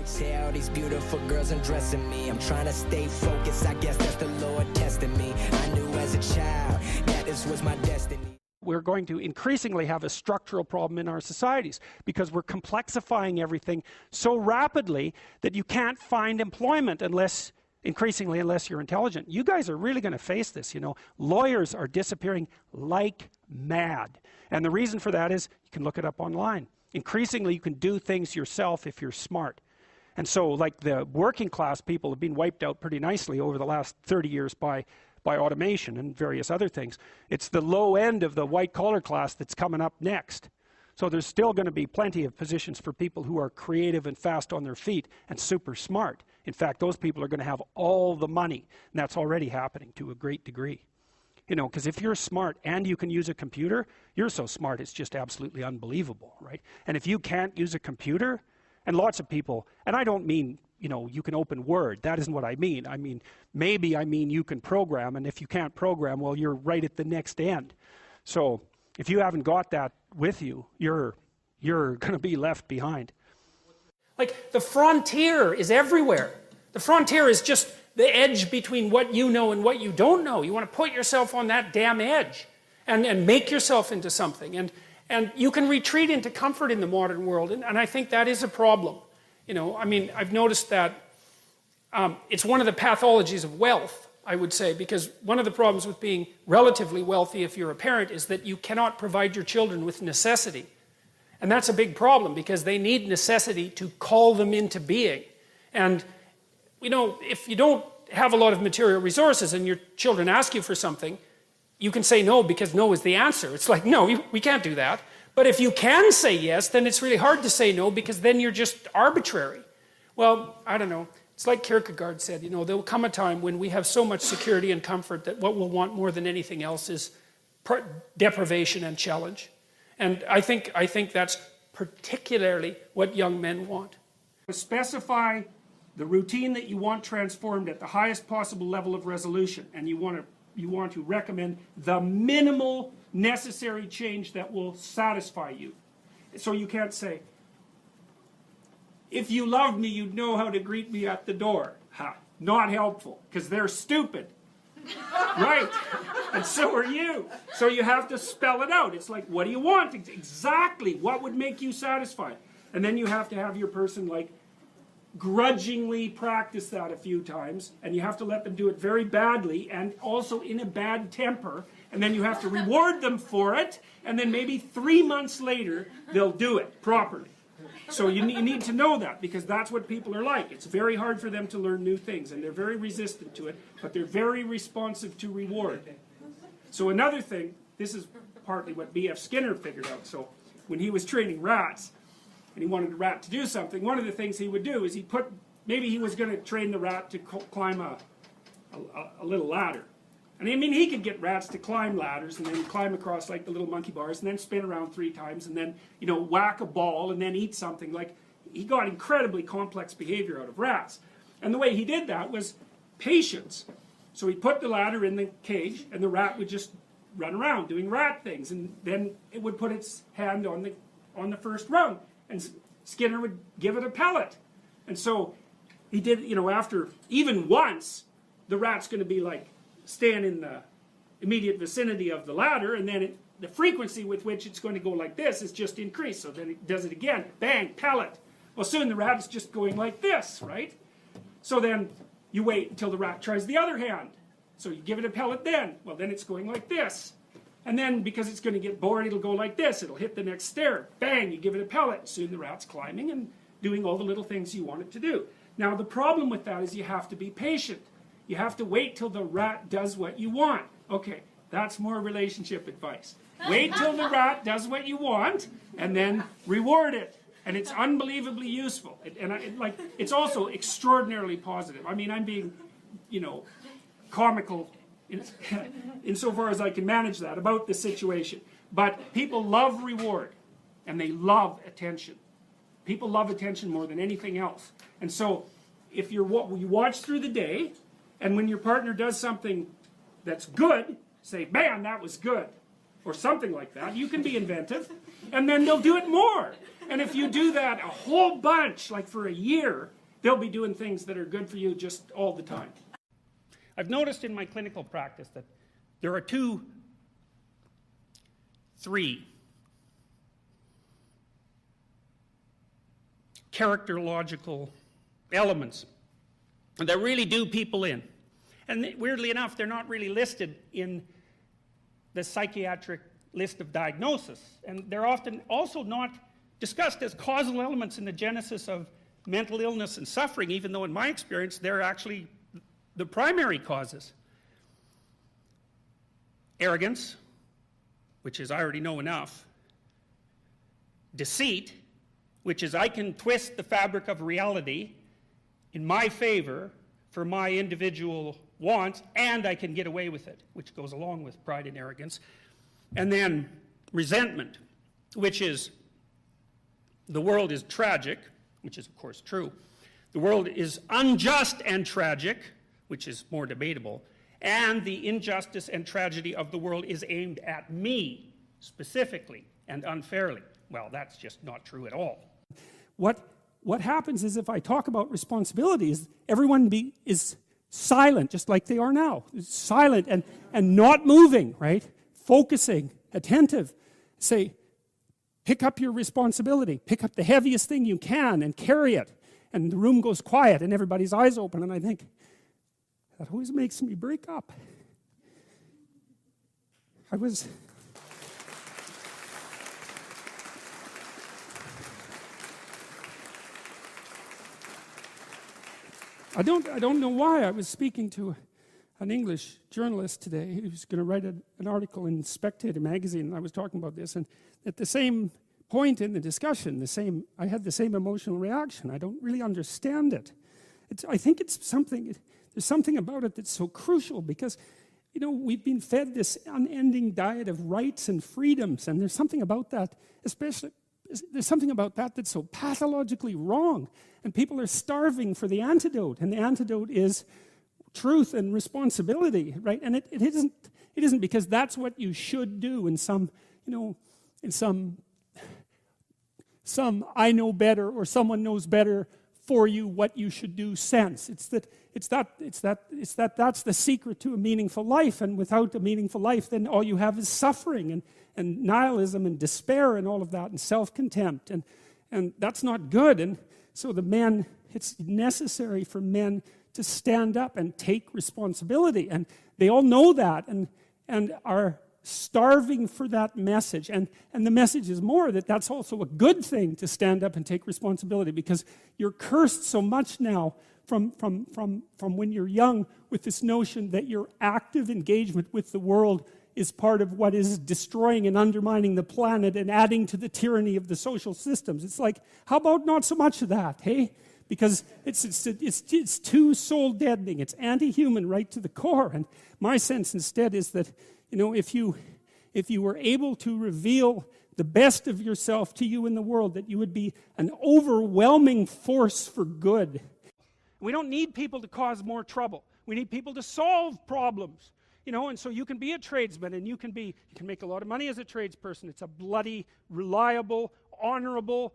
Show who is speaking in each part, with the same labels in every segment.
Speaker 1: See all these beautiful girls undressing me. I'm trying to stay focused, I guess that's the Lord testing me. I knew as a child that this was my destiny.
Speaker 2: We're going to increasingly have a structural problem in our societies because we're complexifying everything so rapidly that you can't find employment unless you're intelligent. You guys are really going to face this, you know. Lawyers are disappearing like mad. And the reason for that is, you can look it up online. Increasingly, you can do things yourself if you're smart. And so, like, the working class people have been wiped out pretty nicely over the last 30 years by automation and various other things. It's the low end of the white-collar class that's coming up next. So there's still going to be plenty of positions for people who are creative and fast on their feet and super smart. In fact, those people are going to have all the money, and that's already happening to a great degree. You know, because if you're smart and you can use a computer, you're so smart it's just absolutely unbelievable, right? And if you can't use a computer, and lots of people, and I don't mean, you know, you can open Word. That isn't what I mean. I mean, maybe I mean you can program, and if you can't program, well, you're right at the next end. So if you haven't got that with you, you're going to be left behind.
Speaker 3: Like, the frontier is everywhere. The frontier is just the edge between what you know and what you don't know. You want to put yourself on that damn edge and make yourself into something. And you can retreat into comfort in the modern world, and I think that is a problem. You know, I mean, I've noticed that it's one of the pathologies of wealth, I would say, because one of the problems with being relatively wealthy if you're a parent is that you cannot provide your children with necessity. And that's a big problem because they need necessity to call them into being. And, you know, if you don't have a lot of material resources and your children ask you for something, you can say no because no is the answer. It's like, no, we can't do that. But if you can say yes, then it's really hard to say no because then you're just arbitrary. Well, I don't know. It's like Kierkegaard said, you know, there will come a time when we have so much security and comfort that what we'll want more than anything else is deprivation and challenge. And I think that's particularly what young men want.
Speaker 2: Specify the routine that you want transformed at the highest possible level of resolution, and you want to recommend the minimal necessary change that will satisfy you. So you can't say, if you loved me, you'd know how to greet me at the door. Ha, not helpful, because they're stupid. Right, and so are you. So you have to spell it out. It's like, what do you want? Exactly, what would make you satisfied? And then you have to have your person, like, grudgingly practice that a few times, and you have to let them do it very badly and also in a bad temper, and then you have to reward them for it, and then maybe 3 months later they'll do it properly. So you need to know that, because that's what people are like. It's very hard for them to learn new things, and they're very resistant to it, but they're very responsive to reward. So another thing, this is partly what B.F. Skinner figured out. So when he was training rats, and he wanted a rat to do something, one of the things he would do is maybe he was going to train the rat to climb a little ladder. And I mean, he could get rats to climb ladders and then climb across like the little monkey bars and then spin around 3 times and then, you know, whack a ball and then eat something. Like, he got incredibly complex behavior out of rats. And the way he did that was patience. So he put the ladder in the cage and the rat would just run around doing rat things, and then it would put its hand on the first rung, and Skinner would give it a pellet. And so he did, you know, after even once, the rat's going to be like, stand in the immediate vicinity of the ladder, and then the frequency with which it's going to go like this is just increased. So then it does it again, bang, pellet. Well, soon the rat is just going like this, right? So then you wait until the rat tries the other hand. So you give it a pellet then. Well, then it's going like this. And then, because it's going to get bored, it'll go like this. It'll hit the next stair. Bang, you give it a pellet. Soon the rat's climbing and doing all the little things you want it to do. Now, the problem with that is you have to be patient. You have to wait till the rat does what you want. Okay, that's more relationship advice. Wait till the rat does what you want, and then reward it. And it's unbelievably useful. It's also extraordinarily positive. I mean, I'm being, you know, comical insofar as I can manage that about the situation. But people love reward, and they love attention. People love attention more than anything else. And so, if you watch through the day, and when your partner does something that's good, say, man, that was good, or something like that. You can be inventive, and then they'll do it more. And if you do that a whole bunch, like for a year, they'll be doing things that are good for you just all the time. I've noticed in my clinical practice that there are three characterological elements that really do people in. And weirdly enough, they're not really listed in the psychiatric list of diagnosis. And they're often also not discussed as causal elements in the genesis of mental illness and suffering, even though in my experience they're actually the primary causes. Arrogance, which is I already know enough. Deceit, which is I can twist the fabric of reality in my favor for my individual wants, and I can get away with it, which goes along with pride and arrogance. And then resentment, which is the world is tragic, which is of course true. The world is unjust and tragic, which is more debatable. And the injustice and tragedy of the world is aimed at me, specifically and unfairly. Well, that's just not true at all. What happens is if I talk about responsibilities, everyone is silent, just like they are now. Silent and not moving, right? Focusing, attentive. Say, pick up your responsibility. Pick up the heaviest thing you can and carry it. And the room goes quiet and everybody's eyes open. And I think, that always makes me break up. I don't know why. I was speaking to an English journalist today. He was going to write an article in Spectator magazine, and I was talking about this. And at the same point in the discussion, I had the same emotional reaction. I don't really understand it. I think it's something. There's something about it that's so crucial because, you know, we've been fed this unending diet of rights and freedoms, and there's something about that, there's something about that that's so pathologically wrong, and people are starving for the antidote, and the antidote is truth and responsibility, right? And it isn't because that's what you should do in some I know better or someone knows better for you what you should do sense. It's that's the secret to a meaningful life, and without a meaningful life, then all you have is suffering and nihilism and despair and all of that and self-contempt, and that's not good. And so it's necessary for men to stand up and take responsibility, and they all know that and are starving for that message. And the message is more that that's also a good thing to stand up and take responsibility, because you're cursed so much now from when you're young with this notion that your active engagement with the world is part of what is destroying and undermining the planet and adding to the tyranny of the social systems. It's like, how about not so much of that, hey? Because it's too soul-deadening. It's anti-human right to the core. And my sense instead is that, you know, if you were able to reveal the best of yourself to you in the world, that you would be an overwhelming force for good. We don't need people to cause more trouble. We need people to solve problems. You know, and so you can be a tradesman, and you can make a lot of money as a tradesperson. It's a bloody, reliable, honorable,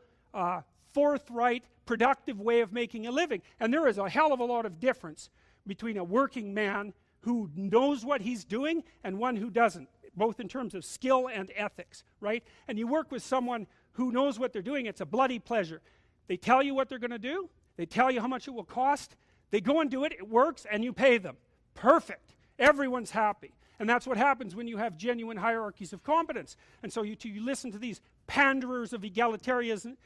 Speaker 2: forthright, productive way of making a living. And there is a hell of a lot of difference between a working man who knows what he's doing and one who doesn't, both in terms of skill and ethics, right? And you work with someone who knows what they're doing, it's a bloody pleasure. They tell you what they're going to do, they tell you how much it will cost, they go and do it, it works, and you pay them. Perfect. Everyone's happy. And that's what happens when you have genuine hierarchies of competence. And so you listen to these panderers of egalitarianism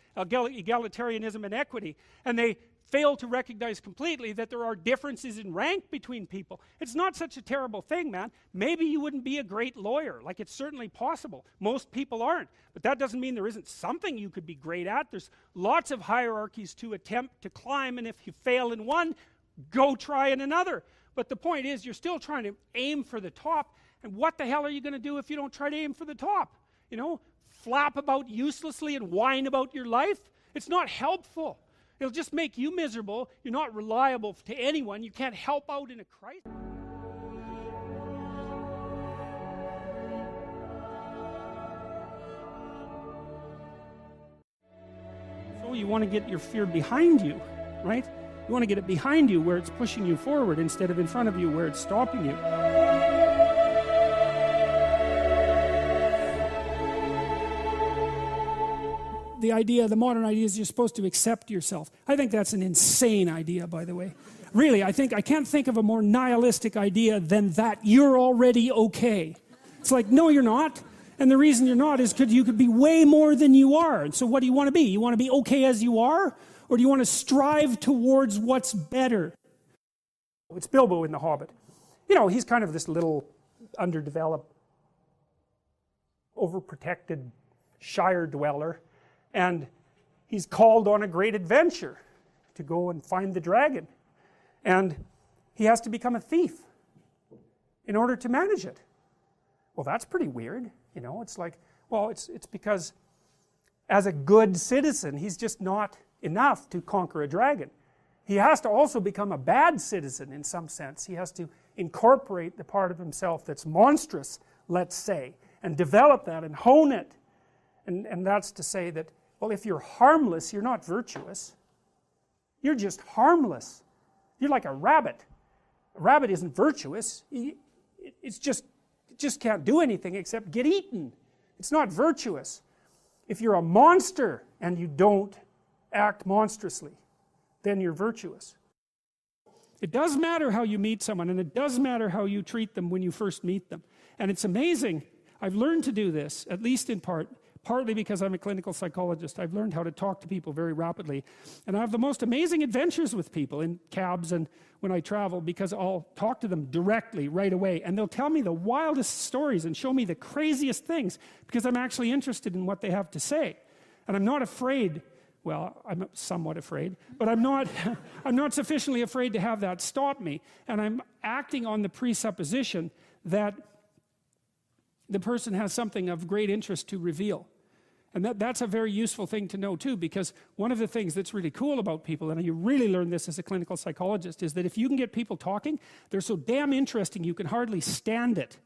Speaker 2: and equity, and they fail to recognize completely that there are differences in rank between people. It's not such a terrible thing, man. Maybe you wouldn't be a great lawyer. Like, it's certainly possible. Most people aren't. But that doesn't mean there isn't something you could be great at. There's lots of hierarchies to attempt to climb, and if you fail in one, go try in another. But the point is, you're still trying to aim for the top, and what the hell are you going to do if you don't try to aim for the top? You know, flap about uselessly and whine about your life? It's not helpful. It'll just make you miserable. You're not reliable to anyone. You can't help out in a crisis. So you want to get your fear behind you, right?
Speaker 3: You want to get it behind you where it's pushing you forward instead of in front of you where it's stopping you. The modern idea is you're supposed to accept yourself. I think that's an insane idea, by the way. Really, I can't think of a more nihilistic idea than that you're already okay. It's like, no, you're not. And the reason you're not is because you could be way more than you are. And so what do you want to be? You want to be okay as you are? Or do you want to strive towards what's better? It's Bilbo in The Hobbit. You know, he's kind of this little underdeveloped, overprotected Shire dweller. And he's called on a great adventure to go and find the dragon. And he has to become a thief in order to manage it. Well, that's pretty weird. You know, it's like, well, it's because as a good citizen, he's just not enough to conquer a dragon. He has to also become a bad citizen in some sense. He has to incorporate the part of himself that's monstrous, let's say, and develop that and hone it. And that's to say that, well, if you're harmless, you're not virtuous. You're just harmless. You're like a rabbit. A rabbit isn't virtuous. It just can't do anything except get eaten. It's not virtuous. If you're a monster and you don't act monstrously, then you're virtuous. It does matter how you meet someone, and it does matter how you treat them when you first meet them. And it's amazing. I've learned to do this, at least in part, partly because I'm a clinical psychologist. I've learned how to talk to people very rapidly. And I have the most amazing adventures with people in cabs and when I travel, because I'll talk to them directly right away, and they'll tell me the wildest stories and show me the craziest things because I'm actually interested in what they have to say. And I'm not afraid. Well, I'm somewhat afraid, but I'm not sufficiently afraid to have that stop me. And I'm acting on the presupposition that the person has something of great interest to reveal. And that's a very useful thing to know too, because one of the things that's really cool about people, and you really learn this as a clinical psychologist, is that if you can get people talking, they're so damn interesting you can hardly stand it.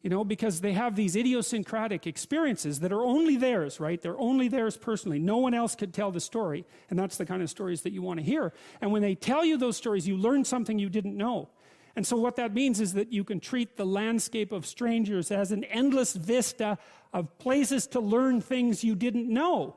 Speaker 3: You know, because they have these idiosyncratic experiences that are only theirs, right? They're only theirs personally. No one else could tell the story, and that's the kind of stories that you want to hear. And when they tell you those stories, you learn something you didn't know. And so what that means is that you can treat the landscape of strangers as an endless vista of places to learn things you didn't know.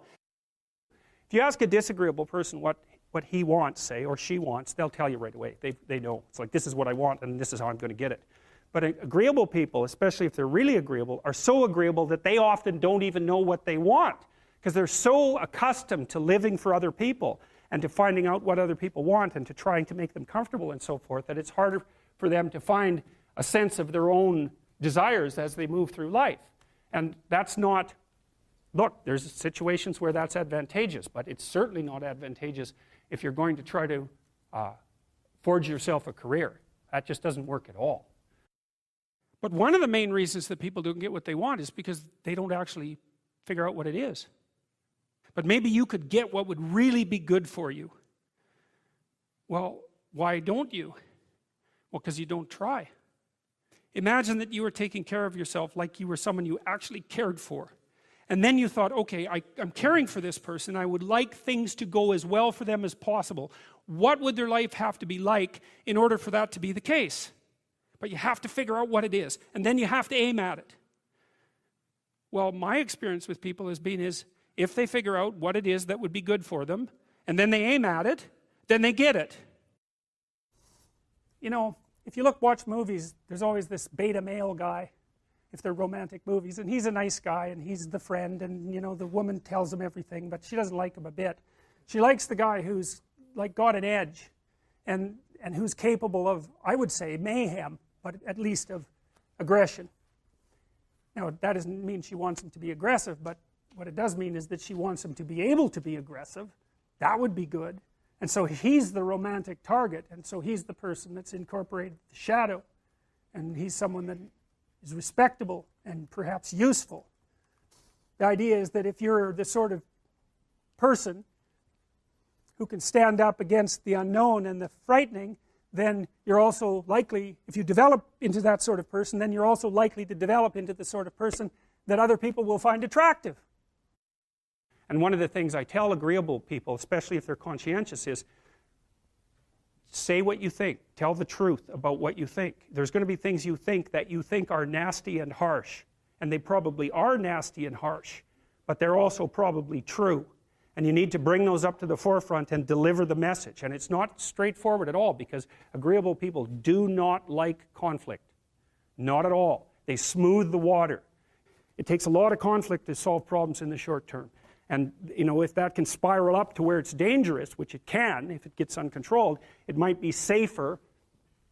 Speaker 3: If you ask a disagreeable person what he wants, say, or she wants, they'll tell you right away. They know. It's like, this is what I want, and this is how I'm going to get it. But agreeable people, especially if they're really agreeable, are so agreeable that they often don't even know what they want, because they're so accustomed to living for other people and to finding out what other people want and to trying to make them comfortable and so forth, that it's harder for them to find a sense of their own desires as they move through life. And that's not, look, there's situations where that's advantageous, but it's certainly not advantageous if you're going to try to forge yourself a career. That just doesn't work at all. But one of the main reasons that people don't get what they want is because they don't actually figure out what it is. But maybe you could get what would really be good for you. Well, why don't you? Well, because you don't try. Imagine that you were taking care of yourself like you were someone you actually cared for. And then you thought, okay, I'm caring for this person. I would like things to go as well for them as possible. What would their life have to be like in order for that to be the case? But you have to figure out what it is. And then you have to aim at it. Well, my experience with people has been is if they figure out what it is that would be good for them, and then they aim at it, then they get it. You know, if you watch movies, there's always this beta male guy, if they're romantic movies, and he's a nice guy, and he's the friend, and you know, the woman tells him everything, but she doesn't like him a bit. She likes the guy who's like got an edge, and who's capable of, I would say, mayhem, but at least of aggression. Now, that doesn't mean she wants him to be aggressive, but what it does mean is that she wants him to be able to be aggressive. That would be good. And so he's the romantic target, and so he's the person that's incorporated the shadow, and he's someone that is respectable and perhaps useful. The idea is that if you're the sort of person who can stand up against the unknown and the frightening, then you're also likely, if you develop into that sort of person, then you're also likely to develop into the sort of person that other people will find attractive. And one of the things I tell agreeable people, especially if they're conscientious, is say what you think. Tell the truth about what you think. There's going to be things you think that you think are nasty and harsh. And they probably are nasty and harsh. But they're also probably true. And you need to bring those up to the forefront and deliver the message. And it's not straightforward at all, because agreeable people do not like conflict. Not at all. They smooth the water. It takes a lot of conflict to solve problems in the short term. And if that can spiral up to where it's dangerous, which it can if it gets uncontrolled, it might be safer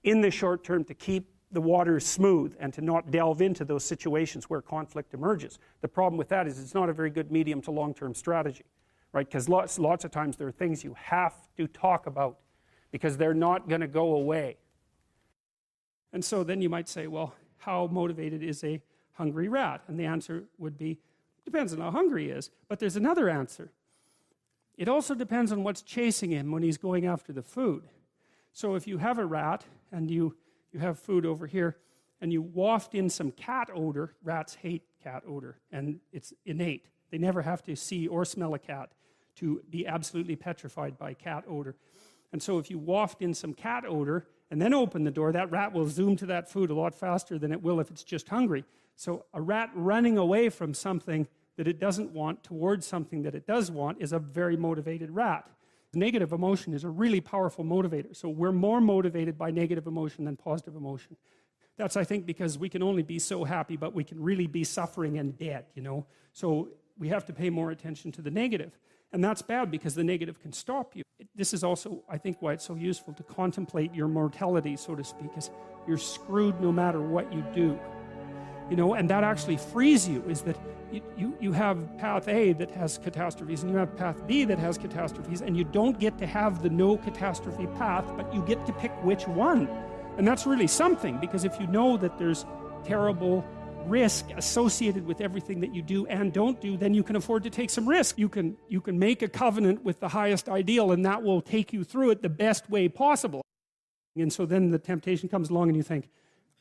Speaker 3: in the short term to keep the water smooth and to not delve into those situations where conflict emerges. The problem with that is it's not a very good medium to long-term strategy, right? Because lots of times there are things you have to talk about because they're not going to go away. And so then you might say, well, how motivated is a hungry rat? And the answer would be, depends on how hungry he is. But there's another answer. It also depends on what's chasing him when he's going after the food. So if you have a rat and you have food over here and you waft in some cat odor, rats hate cat odor, and it's innate. They never have to see or smell a cat to be absolutely petrified by cat odor. And so if you waft in some cat odor and then open the door, that rat will zoom to that food a lot faster than it will if it's just hungry. So a rat running away from something that it doesn't want towards something that it does want is a very motivated rat. Negative emotion is a really powerful motivator. So we're more motivated by negative emotion than positive emotion. That's, I think, because we can only be so happy, but we can really be suffering and dead, So we have to pay more attention to the negative. And that's bad because the negative can stop you. This is also, I think, why it's so useful to contemplate your mortality, so to speak, is you're screwed no matter what you do. And that actually frees you, is that you have path A that has catastrophes and you have path B that has catastrophes, and you don't get to have the no catastrophe path, but you get to pick which one. And that's really something, because if you know that there's terrible risk associated with everything that you do and don't do, then you can afford to take some risk. You can make a covenant with the highest ideal, and that will take you through it the best way possible. And so then the temptation comes along and you think,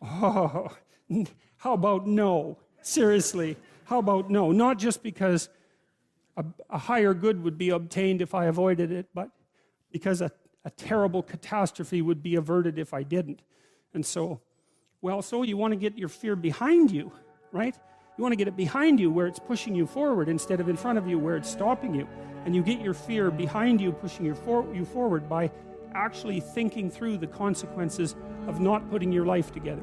Speaker 3: oh, how about no? Seriously, how about no? Not just because a higher good would be obtained if I avoided it, but because a terrible catastrophe would be averted if I didn't. And so you want to get your fear behind you, right? You want to get it behind you where it's pushing you forward instead of in front of you where it's stopping you. And you get your fear behind you, pushing you forward by actually thinking through the consequences of not putting your life together.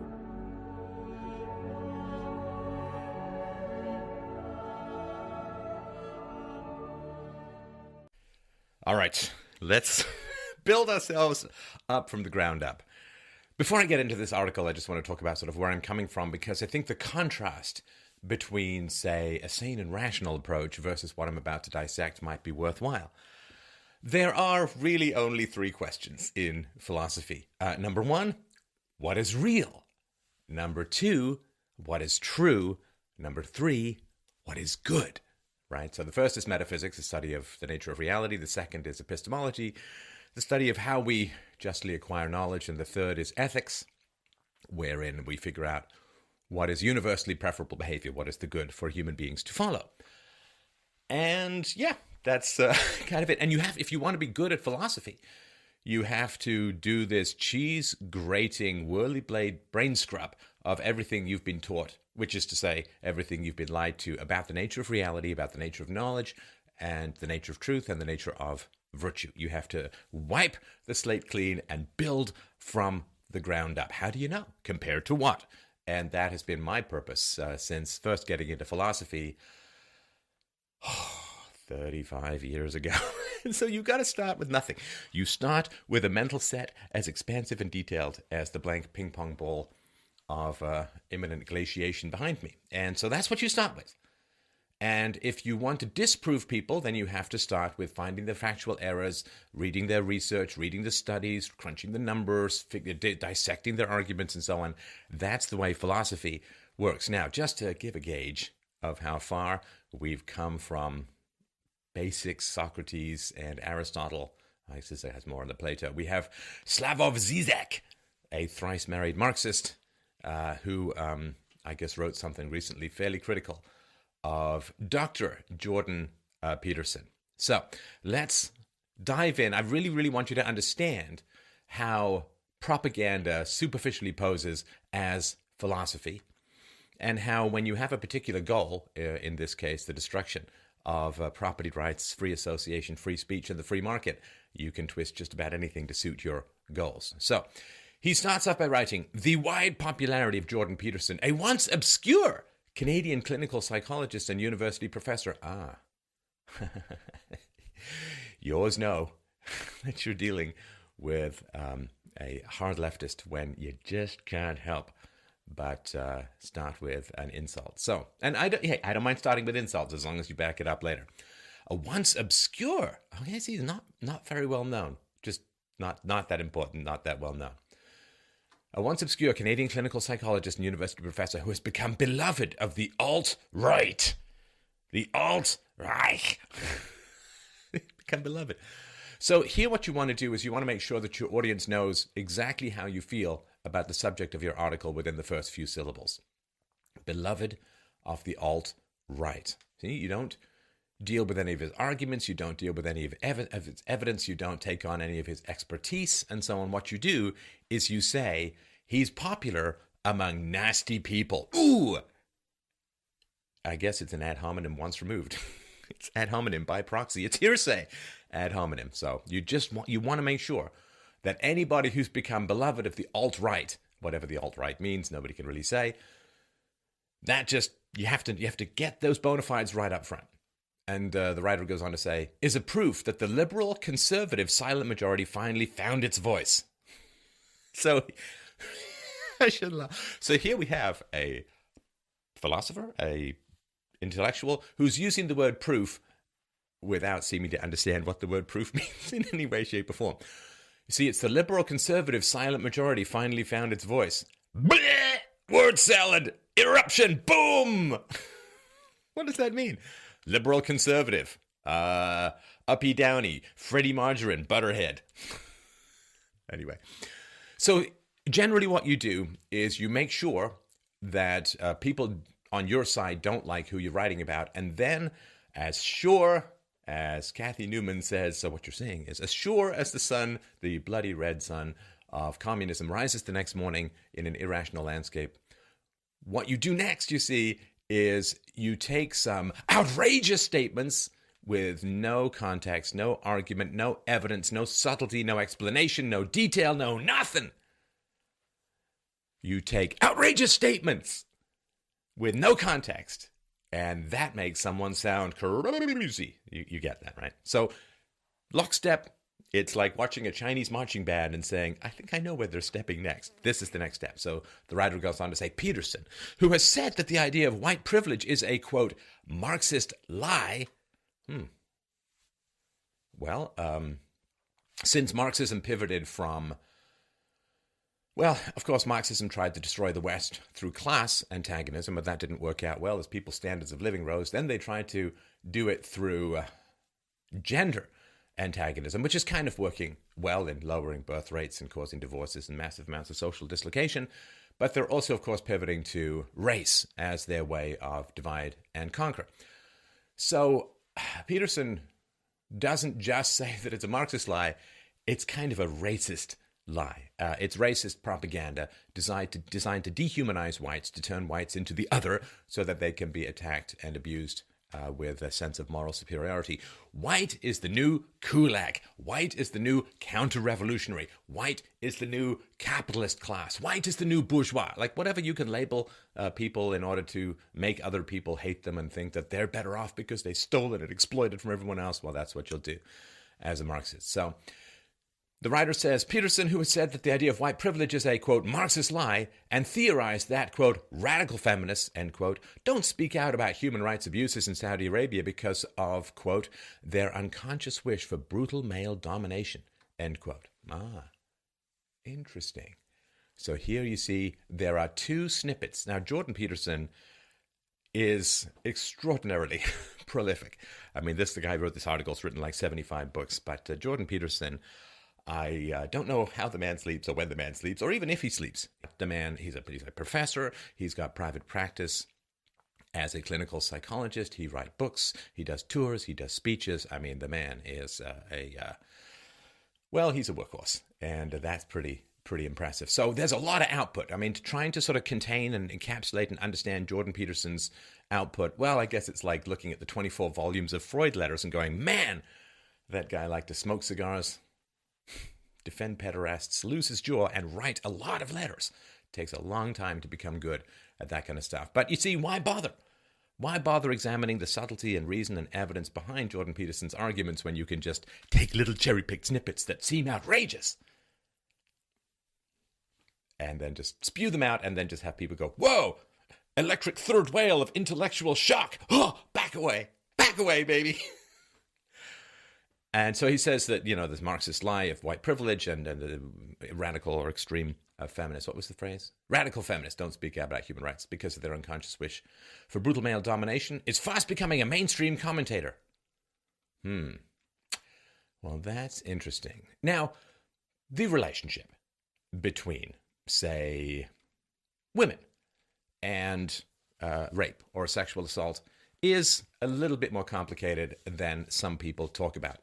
Speaker 4: All right, let's build ourselves up from the ground up. Before I get into this article, I just want to talk about sort of where I'm coming from, because I think the contrast between, say, a sane and rational approach versus what I'm about to dissect might be worthwhile. There are really only three questions in philosophy. Number one, what is real? Number two, what is true? Number three, what is good? Right? So the first is metaphysics, the study of the nature of reality. The second is epistemology, the study of how we justly acquire knowledge. And the third is ethics, wherein we figure out what is universally preferable behavior, what is the good for human beings to follow. And yeah, that's kind of it. And if you want to be good at philosophy, you have to do this cheese-grating, whirly-blade brain scrub of everything you've been taught, which is to say, everything you've been lied to about the nature of reality, about the nature of knowledge, and the nature of truth, and the nature of virtue. You have to wipe the slate clean and build from the ground up. How do you know? Compared to what? And that has been my purpose since first getting into philosophy 35 years ago. And so you've got to start with nothing. You start with a mental set as expansive and detailed as the blank ping pong ball of imminent glaciation behind me. And so that's what you start with. And if you want to disprove people, then you have to start with finding the factual errors, reading their research, reading the studies, crunching the numbers, dissecting their arguments, and so on. That's the way philosophy works. Now, just to give a gauge of how far we've come from basic Socrates and Aristotle, I guess it has more on the Plato. We have Slavoj Žižek, a thrice-married Marxist, who I guess wrote something recently fairly critical of Dr. Jordan Peterson. So let's dive in. I really, really want you to understand how propaganda superficially poses as philosophy, and how when you have a particular goal, in this case, the destruction of property rights, free association, free speech, and the free market, you can twist just about anything to suit your goals. So he starts off by writing, "The wide popularity of Jordan Peterson, a once obscure Canadian clinical psychologist and university professor." You always know that you're dealing with a hard leftist when you just can't help but start with an insult. So, and I don't mind starting with insults as long as you back it up later. A once obscure, I guess he's not very well known, just not that important, not that well known. A once obscure Canadian clinical psychologist and university professor who has become beloved of the alt-right. The alt-right. Become beloved. So here what you want to do is you want to make sure that your audience knows exactly how you feel about the subject of your article within the first few syllables. Beloved of the alt-right. See, you don't deal with any of his arguments, you don't deal with any of his evidence, you don't take on any of his expertise, and so on. What you do is you say, he's popular among nasty people. Ooh! I guess it's an ad hominem once removed. It's ad hominem by proxy. It's hearsay ad hominem. So you want to make sure that anybody who's become beloved of the alt-right, whatever the alt-right means, nobody can really say, that just, you have to get those bona fides right up front. And the writer goes on to say, is a proof that the liberal, conservative, silent majority finally found its voice. So, I should laugh. So here we have a philosopher, a intellectual, who's using the word proof without seeming to understand what the word proof means in any way, shape, or form. You see, it's the liberal, conservative, silent majority finally found its voice. Bleh! Word salad! Eruption! Boom! What does that mean? Liberal, conservative, uppy downy, Freddie Margarine, Butterhead. Anyway, so generally what you do is you make sure that people on your side don't like who you're writing about, and then as sure as Kathy Newman says, so what you're saying is, as sure as the sun, the bloody red sun of communism rises the next morning in an irrational landscape, what you do next, you see, is you take some outrageous statements with no context, no argument, no evidence, no subtlety, no explanation, no detail, no nothing. You take outrageous statements with no context, and that makes someone sound crazy. You get that, right? So, lockstep, it's like watching a Chinese marching band and saying, I think I know where they're stepping next. This is the next step. So the writer goes on to say, Peterson, who has said that the idea of white privilege is a, quote, Marxist lie. Well, since Marxism pivoted from, well, of course, Marxism tried to destroy the West through class antagonism, but that didn't work out well as people's standards of living rose. Then they tried to do it through gender antagonism, which is kind of working well in lowering birth rates and causing divorces and massive amounts of social dislocation. But they're also, of course, pivoting to race as their way of divide and conquer. So Peterson doesn't just say that it's a Marxist lie, it's kind of a racist lie. It's racist propaganda designed to dehumanize whites, to turn whites into the other so that they can be attacked and abused with a sense of moral superiority. White is the new kulak. White is the new counter-revolutionary. White is the new capitalist class. White is the new bourgeois. Like whatever you can label people in order to make other people hate them and think that they're better off because they stole it and exploited from everyone else. Well, that's what you'll do as a Marxist. So the writer says, Peterson, who has said that the idea of white privilege is a, quote, Marxist lie, and theorized that, quote, radical feminists, end quote, don't speak out about human rights abuses in Saudi Arabia because of, quote, their unconscious wish for brutal male domination, end quote. Interesting. So here you see there are two snippets. Now, Jordan Peterson is extraordinarily prolific. I mean, the guy who wrote this article. It's written like 75 books, but Jordan Peterson, I don't know how the man sleeps or when the man sleeps or even if he sleeps. The man, he's a professor. He's got private practice as a clinical psychologist. He writes books. He does tours. He does speeches. I mean, the man is well, he's a workhorse, and that's pretty impressive. So there's a lot of output. I mean, trying to sort of contain and encapsulate and understand Jordan Peterson's output, well, I guess it's like looking at the 24 volumes of Freud letters and going, man, that guy liked to smoke cigars, defend pederasts, lose his jaw, and write a lot of letters. It takes a long time to become good at that kind of stuff. But you see, why bother? Why bother examining the subtlety and reason and evidence behind Jordan Peterson's arguments when you can just take little cherry-picked snippets that seem outrageous and then just spew them out and then just have people go, whoa, electric third wave of intellectual shock. Oh, back away, baby. And so he says that, this Marxist lie of white privilege and the radical or extreme feminists, what was the phrase? Radical feminists don't speak out about human rights because of their unconscious wish for brutal male domination is fast becoming a mainstream commentator. Well, that's interesting. Now, the relationship between, say, women and rape or sexual assault is a little bit more complicated than some people talk about.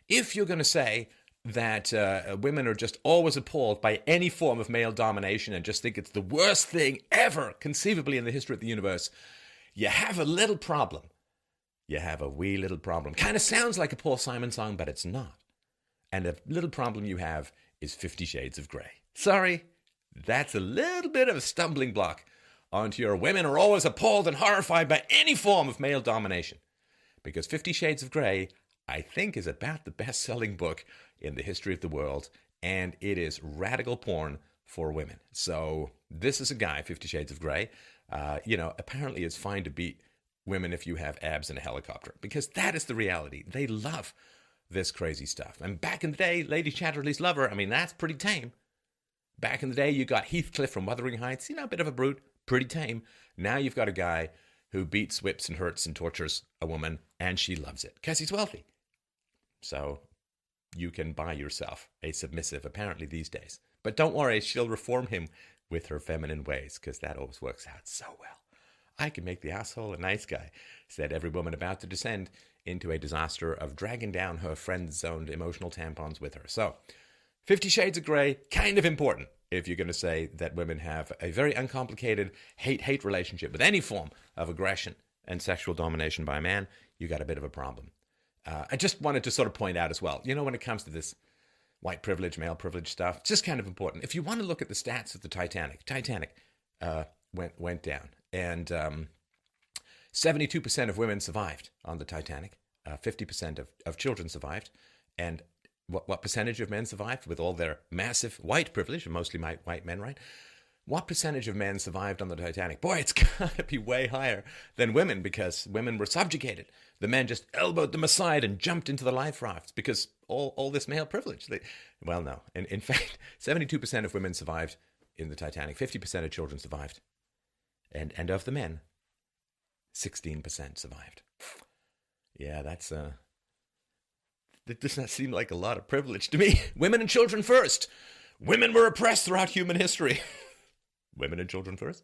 Speaker 4: If you're going to say that women are just always appalled by any form of male domination and just think it's the worst thing ever conceivably in the history of the universe, you have a little problem. You have a wee little problem. Kind of sounds like a Paul Simon song, but it's not. And the little problem you have is 50 Shades of Grey. Sorry, that's a little bit of a stumbling block onto your women are always appalled and horrified by any form of male domination. Because 50 Shades of Grey, I think, is about the best-selling book in the history of the world, and it is radical porn for women. So this is a guy, 50 Shades of Grey, apparently it's fine to beat women if you have abs and a helicopter, because that is the reality. They love this crazy stuff. And back in the day, Lady Chatterley's lover, that's pretty tame. Back in the day, you got Heathcliff from Wuthering Heights, a bit of a brute, pretty tame. Now you've got a guy who beats, whips, and hurts and tortures a woman, and she loves it because he's wealthy. So you can buy yourself a submissive, apparently, these days. But don't worry, she'll reform him with her feminine ways, because that always works out so well. I can make the asshole a nice guy, said every woman about to descend into a disaster of dragging down her friend-zoned emotional tampons with her. So, 50 Shades of Grey, kind of important if you're going to say that women have a very uncomplicated hate-hate relationship with any form of aggression and sexual domination by a man. You got a bit of a problem. I just wanted to sort of point out as well, when it comes to this white privilege, male privilege stuff, it's just kind of important. If you want to look at the stats of the Titanic went down, and 72% of women survived on the Titanic, 50% of children survived, and what percentage of men survived with all their massive white privilege, and mostly white men, right? What percentage of men survived on the Titanic? Boy, it's got to be way higher than women, because women were subjugated. The men just elbowed them aside and jumped into the life rafts because all this male privilege. No. In fact, 72% of women survived in the Titanic. 50% of children survived. And of the men, 16% survived. Yeah, that does not seem like a lot of privilege to me. Women and children first. Women were oppressed throughout human history. Women and children first.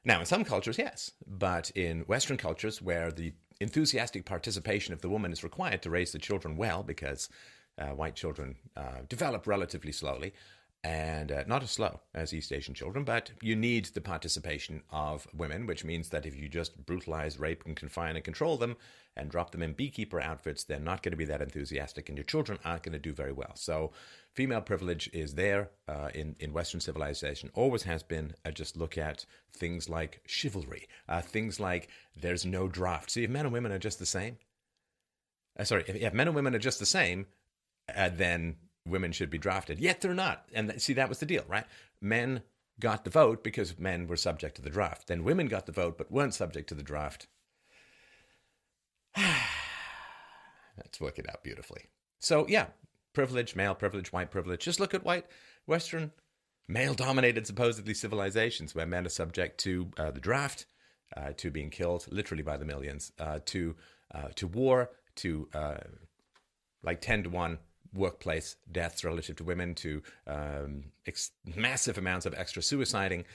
Speaker 4: Now, in some cultures, yes. But in Western cultures, where the enthusiastic participation of the woman is required to raise the children well, because white children develop relatively slowly, and not as slow as East Asian children, but you need the participation of women, which means that if you just brutalize, rape, and confine and control them and drop them in beekeeper outfits, they're not going to be that enthusiastic, and your children aren't going to do very well. So female privilege is there in Western civilization, always has been. Just look at things like chivalry, things like there's no draft. See, if men and women are just the same, if men and women are just the same, then women should be drafted. Yet they're not. And see, that was the deal, right? Men got the vote because men were subject to the draft. Then women got the vote but weren't subject to the draft. That's working out beautifully. So, yeah, privilege, male privilege, white privilege. Just look at white, Western, male-dominated, supposedly, civilizations where men are subject to the draft, to being killed literally by the millions, to war, to like 10-to-1 workplace deaths relative to women, to massive amounts of extra suiciding,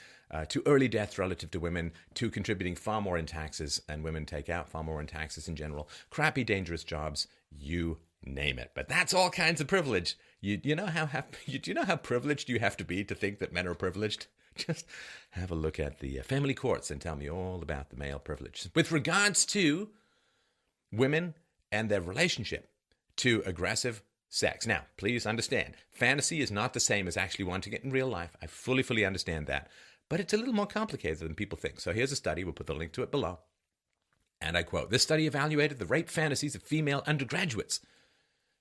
Speaker 4: to early deaths relative to women, to contributing far more in taxes, and women take out far more in taxes in general, crappy, dangerous jobs, you name it. But that's all kinds of privilege You know how do you know how privileged you have to be to think that men are privileged? Just have a look at the family courts and tell me all about the male privilege with regards to women and their relationship to aggressive sex. Now, please understand, fantasy is not the same as actually wanting it in real life. I fully understand that. But it's a little more complicated than people think. So here's a study. We'll put the link to it below. And I quote, "This study evaluated the rape fantasies of female undergraduates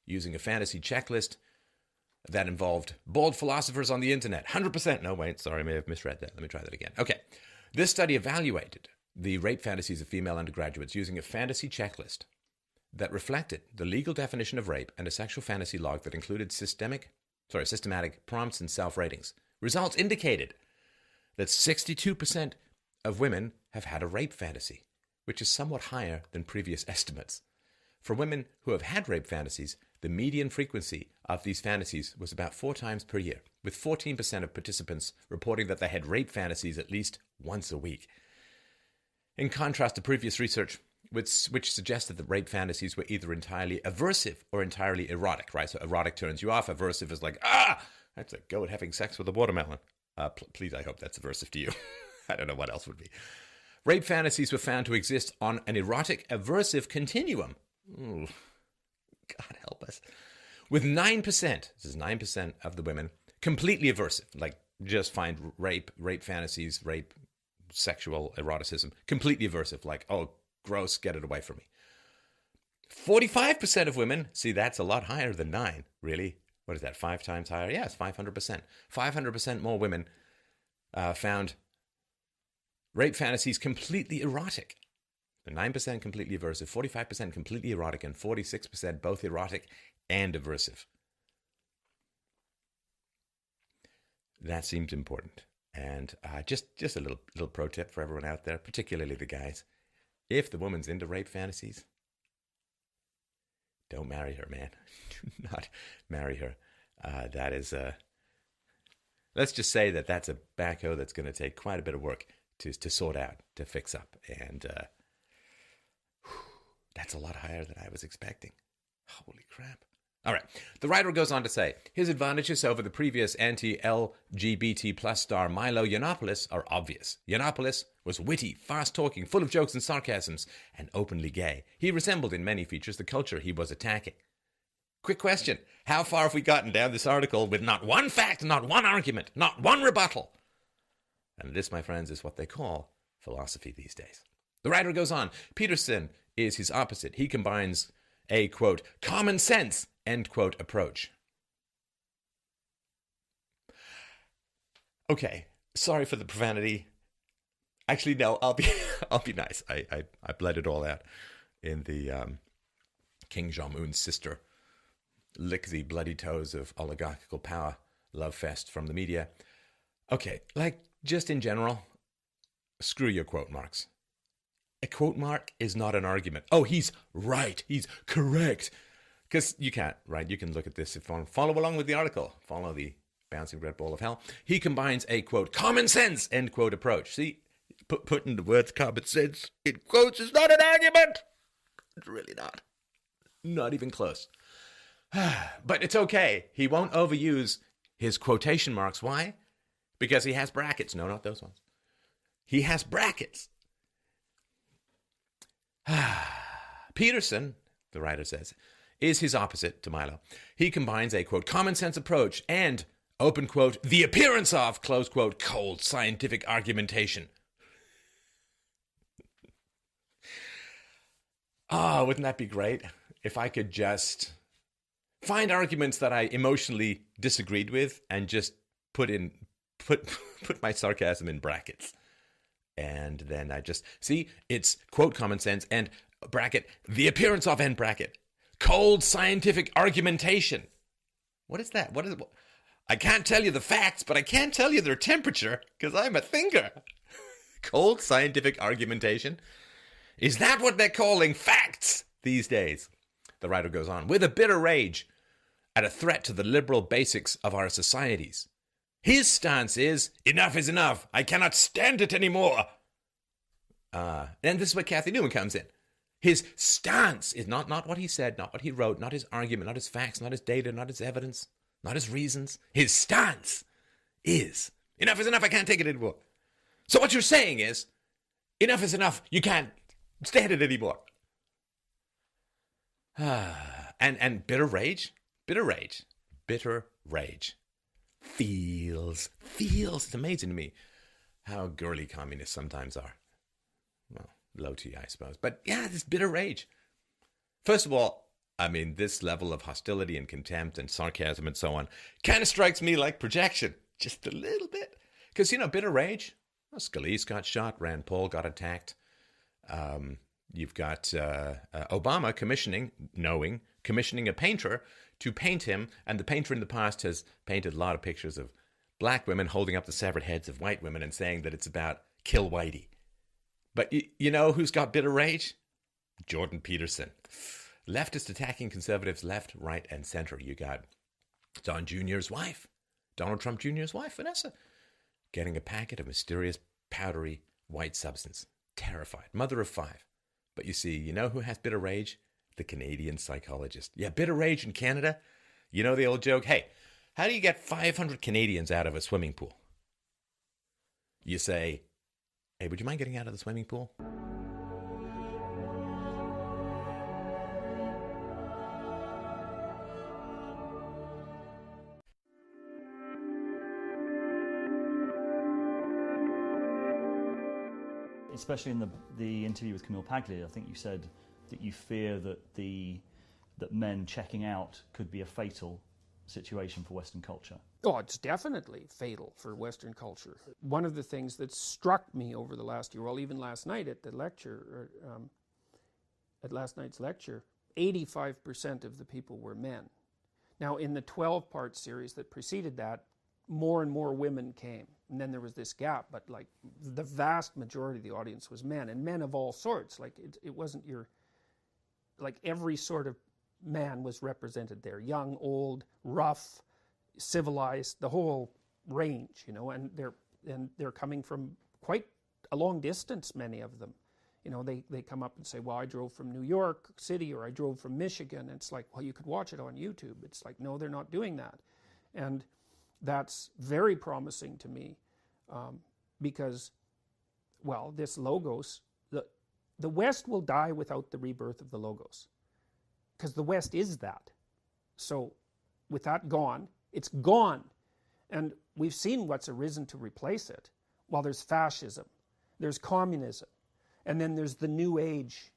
Speaker 4: using a fantasy checklist that involved bald philosophers on the internet. 100%. No, wait, sorry, I may have misread that. Let me try that again. Okay. This study evaluated the rape fantasies of female undergraduates using a fantasy checklist that reflected the legal definition of rape and a sexual fantasy log that included systematic prompts and self-ratings. Results indicated that 62% of women have had a rape fantasy, which is somewhat higher than previous estimates. For women who have had rape fantasies, the median frequency of these fantasies was about 4 times per year, with 14% of participants reporting that they had rape fantasies at least once a week. In contrast to previous research, which suggested that rape fantasies were either entirely aversive or entirely erotic, right? So erotic turns you off. Aversive is like, that's a go at having sex with a watermelon. Please, I hope that's aversive to you. I don't know what else would be. Rape fantasies were found to exist on an erotic aversive continuum. Ooh, God help us. With 9%, this is 9% of the women, completely aversive, like just find rape fantasies, rape, sexual eroticism, completely aversive, like, oh, gross, get it away from me. 45% of women, see, that's a lot higher than 9, really. What is that, 5 times higher? Yeah, it's 500%. 500% more women found rape fantasies completely erotic. 9% completely aversive, 45% completely erotic, and 46% both erotic and aversive. That seems important. And just a little pro tip for everyone out there, particularly the guys. If the woman's into rape fantasies, don't marry her, man. Do not marry her. That is let's just say that's a backhoe that's going to take quite a bit of work to sort out, to fix up. And that's a lot higher than I was expecting. Holy crap. All right. The writer goes on to say, his advantages over the previous anti-LGBT plus star Milo Yiannopoulos are obvious. Yiannopoulos was witty, fast-talking, full of jokes and sarcasms, and openly gay. He resembled in many features the culture he was attacking. Quick question. How far have we gotten down this article with not one fact, not one argument, not one rebuttal? And this, my friends, is what they call philosophy these days. The writer goes on, Peterson is his opposite. He combines a, quote, common sense, end quote, approach. Okay, sorry for the profanity. Actually, no, I'll be nice. I bled it all out in the King Jong-un's sister lick the bloody toes of oligarchical power love fest from the media. Okay, like just in general, screw your quote marks. A quote mark is not an argument. Oh, he's right. He's correct. Because you can't, right? You can look at this if you want to follow along with the article. Follow the bouncing red ball of hell. He combines a, quote, common sense, end quote, approach. See, putting the words common sense in quotes is not an argument. It's really not. Not even close. But it's okay. He won't overuse his quotation marks. Why? Because he has brackets. No, not those ones. He has brackets. Peterson, the writer says, is his opposite to Milo. He combines a, quote, common sense approach and, open quote, the appearance of, close quote, cold scientific argumentation. Oh, wouldn't that be great if I could just find arguments that I emotionally disagreed with and just put my sarcasm in brackets. And then I just, see, it's, quote, common sense, and bracket, the appearance of, end bracket, cold scientific argumentation. What is that? What is it? I can't tell you the facts, but I can tell you their temperature, because I'm a thinker. Cold scientific argumentation. Is that what they're calling facts these days? The writer goes on, with a bitter rage at a threat to the liberal basics of our societies. His stance is, enough is enough. I cannot stand it anymore. And this is where Kathy Newman comes in. His stance is not what he said, not what he wrote, not his argument, not his facts, not his data, not his evidence. not his reasons. His stance is, enough is enough, I can't take it anymore. So what you're saying is, enough is enough, you can't stand it anymore. And bitter rage feels, it's amazing to me how girly communists sometimes are. Well, low T, I suppose. But yeah, this bitter rage. First of all, I mean, this level of hostility and contempt and sarcasm and so on kind of strikes me like projection, just a little bit. Because, bitter rage, well, Scalise got shot, Rand Paul got attacked. You've got Obama commissioning a painter to paint him, and the painter in the past has painted a lot of pictures of black women holding up the severed heads of white women and saying that it's about kill whitey. But you know who's got bitter rage? Jordan Peterson. Leftists attacking conservatives left, right, and center. You got Donald Trump Jr.'s wife, Vanessa, getting a packet of mysterious, powdery, white substance. Terrified. Mother of 5. But you see, you know who has bitter rage? The Canadian psychologist. Yeah, bitter rage in Canada. You know the old joke? Hey, how do you get 500 Canadians out of a swimming pool? You say, hey, would you mind getting out of the swimming pool?
Speaker 5: Especially in the interview with Camille Paglia, I think you said that you fear that that men checking out could be a fatal situation for Western culture.
Speaker 3: Oh, it's definitely fatal for Western culture. One of the things that struck me over the last year, well, even last night at the lecture, at last night's lecture, 85% of the people were men. Now, in the 12-part series that preceded that, more and more women came. And then there was this gap, but like the vast majority of the audience was men, and men of all sorts. Like it wasn't like every sort of man was represented there. Young, old, rough, civilized, the whole range, and they're coming from quite a long distance, many of them. They come up and say, well, I drove from New York City, or I drove from Michigan. And it's like, well, you could watch it on YouTube. It's like, no, they're not doing that. And that's very promising to me because, well, this logos, the West will die without the rebirth of the logos because the West is that. So with that gone, it's gone. And we've seen what's arisen to replace it. Well, there's fascism, there's communism, and then there's the New Age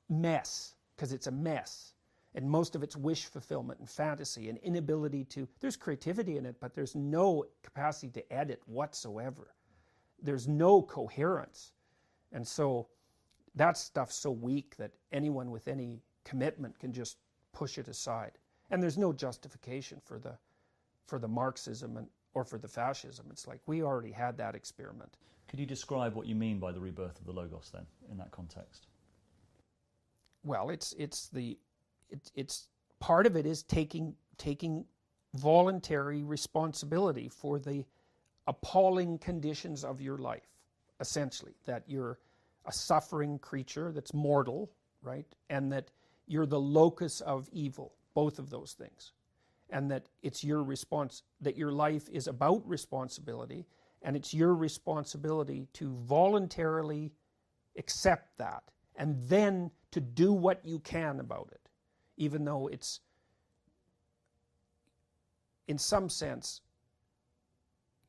Speaker 3: mess, because it's a mess. And most of it's wish fulfillment and fantasy and inability to, there's creativity in it, but there's no capacity to edit whatsoever. There's no coherence. And so that stuff's so weak that anyone with any commitment can just push it aside. And there's no justification for the Marxism or for the fascism. It's like we already had that experiment.
Speaker 5: Could you describe what you mean by the rebirth of the logos then, in that context?
Speaker 3: Well, it's part of it is taking voluntary responsibility for the appalling conditions of your life, essentially, that you're a suffering creature that's mortal, right? And that you're the locus of evil, both of those things. And that it's your response, that your life is about responsibility, and it's your responsibility to voluntarily accept that, and then to do what you can about it. Even though it's, in some sense,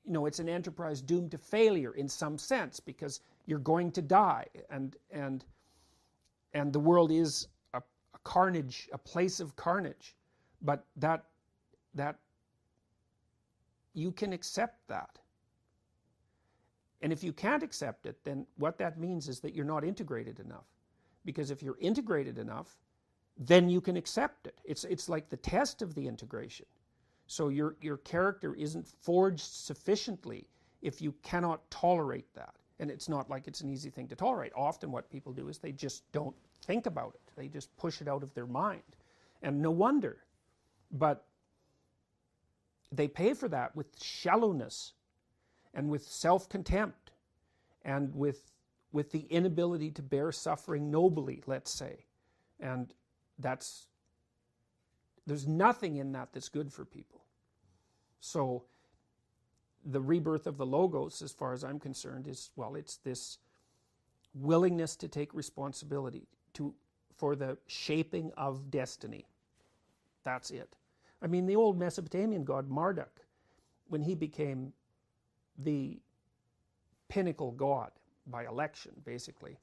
Speaker 3: it's an enterprise doomed to failure in some sense, because you're going to die, and the world is a carnage, a place of carnage, but that you can accept that. And if you can't accept it, then what that means is that you're not integrated enough. Because if you're integrated enough, then you can accept it. It's like the test of the integration. So your character isn't forged sufficiently if you cannot tolerate that. And it's not like it's an easy thing to tolerate. Often what people do is they just don't think about it. They just push it out of their mind. And no wonder. But they pay for that with shallowness and with self-contempt and with the inability to bear suffering nobly, let's say. And there's nothing in that that's good for people. So the rebirth of the Logos, as far as I'm concerned, is, well, it's this willingness to take responsibility for the shaping of destiny. That's it. I mean, the old Mesopotamian god Marduk, when he became the pinnacle god by election, basically,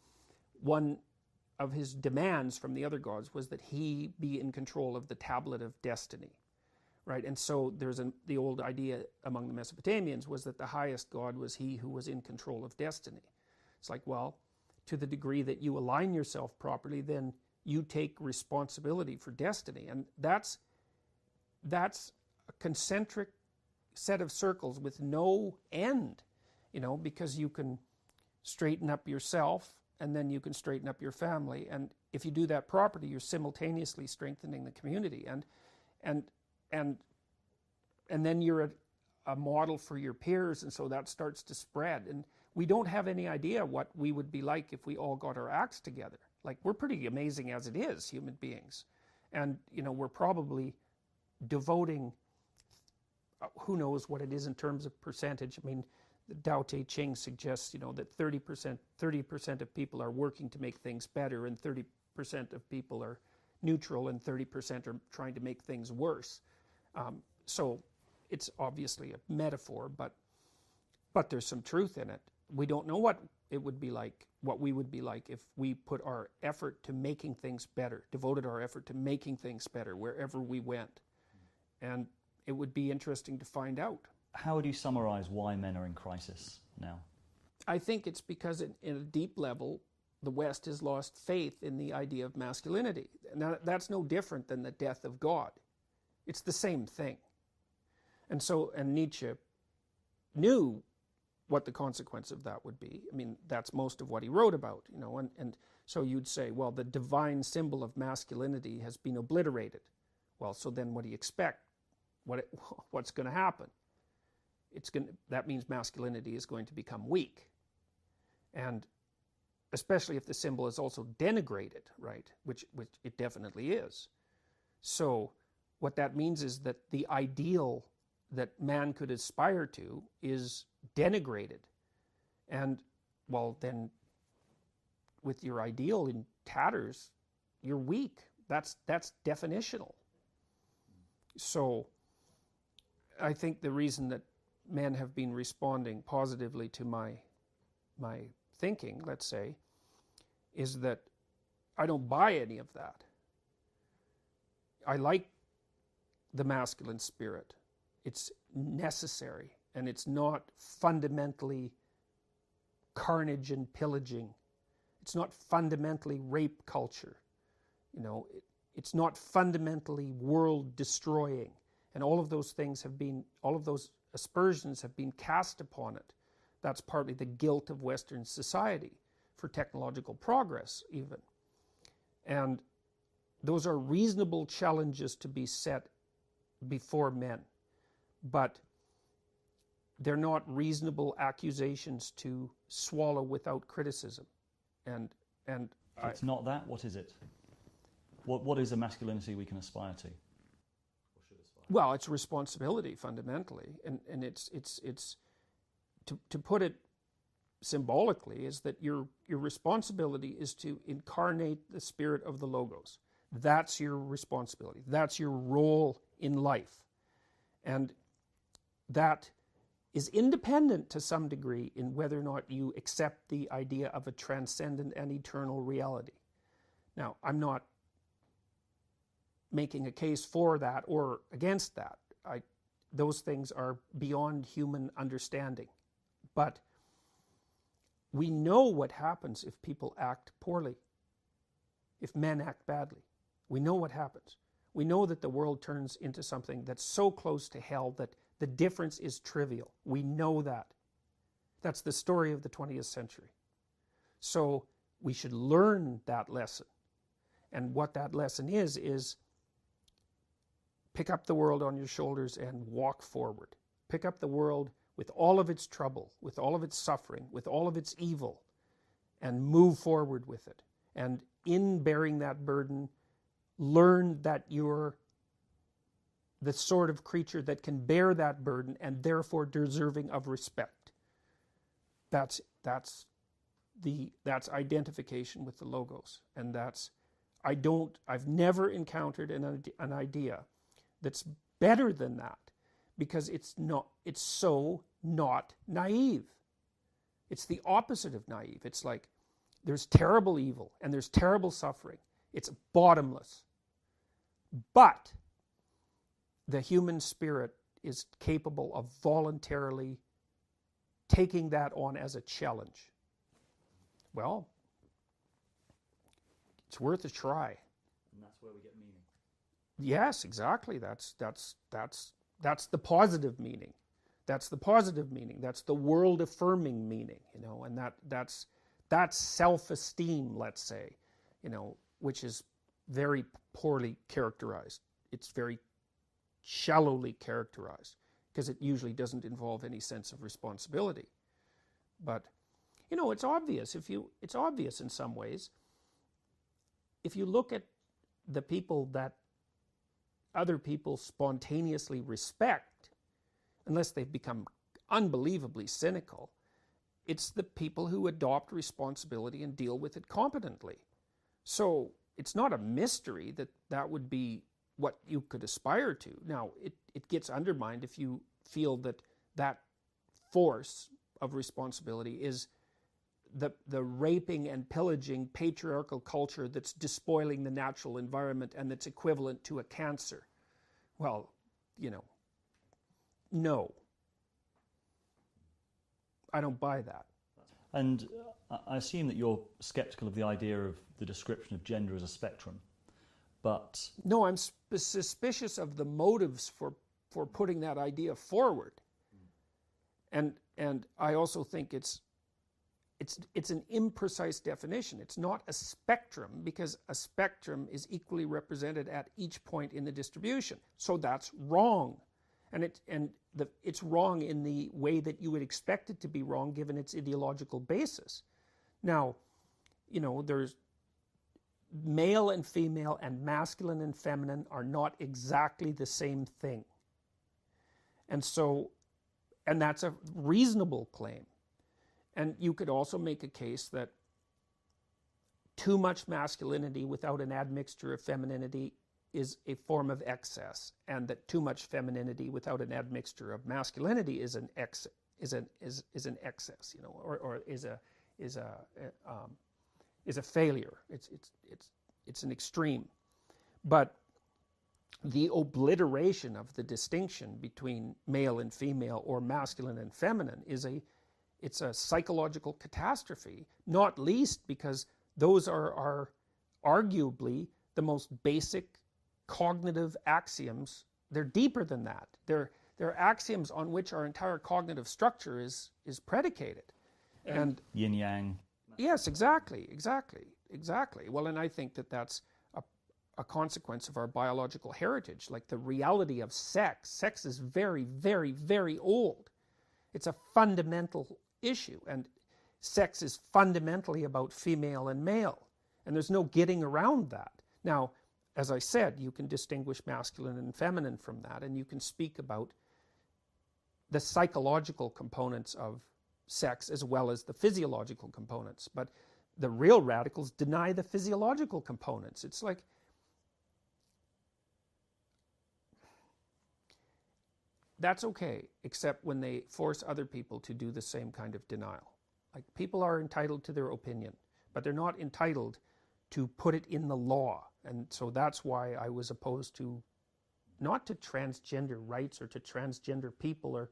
Speaker 3: one of his demands from the other gods was that he be in control of the tablet of destiny, right? And so there's the old idea among the Mesopotamians was that the highest god was he who was in control of destiny. It's like, well, to the degree that you align yourself properly, then you take responsibility for destiny. And that's a concentric set of circles with no end, because you can straighten up yourself and then you can straighten up your family. And if you do that properly, you're simultaneously strengthening the community. And then you're a model for your peers, and so that starts to spread. And we don't have any idea what we would be like if we all got our acts together. Like, we're pretty amazing as it is, human beings. And, we're probably devoting, who knows what it is in terms of percentage. I mean, the Tao Te Ching suggests, that 30% of people are working to make things better, and 30% of people are neutral, and 30% are trying to make things worse. So it's obviously a metaphor, but there's some truth in it. We don't know what it would be like, what we would be like if we put our effort to making things better, devoted our effort to making things better wherever we went. And it would be interesting to find out.
Speaker 5: How would you summarize why men are in crisis now? I
Speaker 3: think it's because in a deep level, the West has lost faith in the idea of masculinity. Now, that's no different than the death of God. It's the same thing. And Nietzsche knew what the consequence of that would be. I mean, that's most of what he wrote about, and so you'd say, well, the divine symbol of masculinity has been obliterated. Well, so then what do you expect? What's going to happen? That means masculinity is going to become weak. And especially if the symbol is also denigrated, right? Which it definitely is. So what that means is that the ideal that man could aspire to is denigrated. And, well, then with your ideal in tatters, you're weak. That's definitional. So I think the reason that men have been responding positively to my thinking, let's say, is that I don't buy any of that. I like the masculine spirit. It's necessary, and it's not fundamentally carnage and pillaging. It's not fundamentally rape culture. It's not fundamentally world destroying. And all of those things all of those aspersions have been cast upon it. That's partly the guilt of Western society for technological progress, even. And those are reasonable challenges to be set before men. But they're not reasonable accusations to swallow without criticism. And
Speaker 5: it's not that. What is it? What is a masculinity we can aspire to? Or should aspire?
Speaker 3: Well, it's responsibility fundamentally, and it's to put it symbolically is that your responsibility is to incarnate the spirit of the Logos. That's your responsibility. That's your role in life. And that is independent to some degree in whether or not you accept the idea of a transcendent and eternal reality. Now, I'm not making a case for that or against that. Those things are beyond human understanding. But we know what happens if people act poorly, if men act badly. We know what happens. We know that the world turns into something that's so close to hell that the difference is trivial. We know that. That's the story of the 20th century. So we should learn that lesson. And what that lesson is pick up the world on your shoulders and walk forward. Pick up the world with all of its trouble, with all of its suffering, with all of its evil, and move forward with it. And in bearing that burden, learn that you're the sort of creature that can bear that burden and therefore deserving of respect. That's identification with the logos, and I've never encountered an idea that's better than that, because it's so not naive. It's the opposite of naive. It's like there's terrible evil and there's terrible suffering. It's bottomless. But the human spirit is capable of voluntarily taking that on as a challenge. Well, it's worth a try.
Speaker 5: And that's where we get meaning.
Speaker 3: Yes, exactly. That's the positive meaning. That's the positive meaning. That's the world-affirming meaning, and that's self-esteem, let's say, which is very poorly characterized. It's very shallowly characterized, because it usually doesn't involve any sense of responsibility. But, it's obvious. It's obvious in some ways. If you look at the people that other people spontaneously respect, unless they've become unbelievably cynical, it's the people who adopt responsibility and deal with it competently. So it's not a mystery that would be what you could aspire to. Now, it gets undermined if you feel that force of responsibility is the raping and pillaging patriarchal culture that's despoiling the natural environment and that's equivalent to a cancer. Well, no. I don't buy that.
Speaker 5: And I assume that you're skeptical of the idea of the description of gender as a spectrum, but...
Speaker 3: No, I'm suspicious of the motives for putting that idea forward. And I also think it's an imprecise definition. It's not a spectrum, because a spectrum is equally represented at each point in the distribution. So that's wrong. And it's wrong in the way that you would expect it to be wrong given its ideological basis. Now, there's male and female and masculine and feminine are not exactly the same thing. And that's a reasonable claim. And you could also make a case that too much masculinity without an admixture of femininity is a form of excess, and that too much femininity without an admixture of masculinity is an excess, or is a failure. It's an extreme. But the obliteration of the distinction between male and female or masculine and feminine it's a psychological catastrophe, not least because those are arguably the most basic cognitive axioms. They're deeper than that. They're axioms on which our entire cognitive structure is predicated. And
Speaker 5: yin yang.
Speaker 3: Yes, exactly. Well, and I think that's a consequence of our biological heritage, like the reality of sex. Sex is very, very, very old. It's a fundamental issue, and sex is fundamentally about female and male, and there's no getting around that. Now, as I said, you can distinguish masculine and feminine from that, and you can speak about the psychological components of sex as well as the physiological components, but the real radicals deny the physiological components. It's like, that's okay, except when they force other people to do the same kind of denial. Like, people are entitled to their opinion, but they're not entitled to put it in the law. And so that's why I was opposed to, not to transgender rights or to transgender people,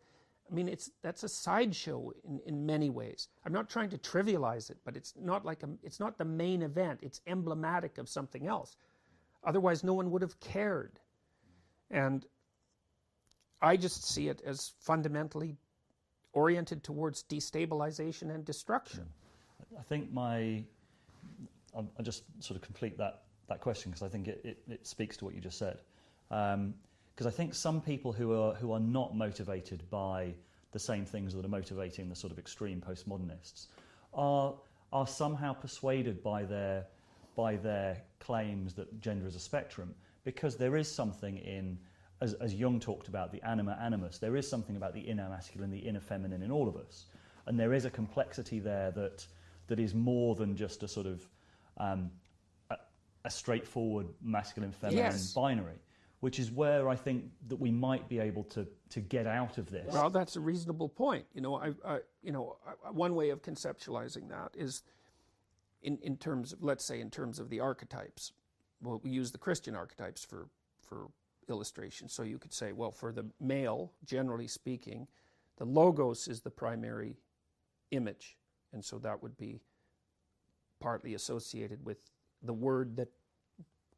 Speaker 3: that's a sideshow in many ways. I'm not trying to trivialize it, but it's not the main event. It's emblematic of something else. Otherwise, no one would have cared. And I just see it as fundamentally oriented towards destabilization and destruction.
Speaker 5: I think I'll just sort of complete that question, because I think it speaks to what you just said. Because I think some people who are not motivated by the same things that are motivating the sort of extreme postmodernists are somehow persuaded by their claims that gender is a spectrum, because there is something in as Jung talked about, the anima animus, there is something about the inner masculine, the inner feminine in all of us. And there is a complexity there that is more than just a sort of a straightforward masculine-feminine binary, which is where I think that we might be able to get out of this.
Speaker 3: Well, that's a reasonable point. One way of conceptualizing that is in terms of, let's say, in terms of the archetypes. Well, we use the Christian archetypes for illustration. So you could say, well, for the male, generally speaking, the logos is the primary image, and so that would be partly associated with the word that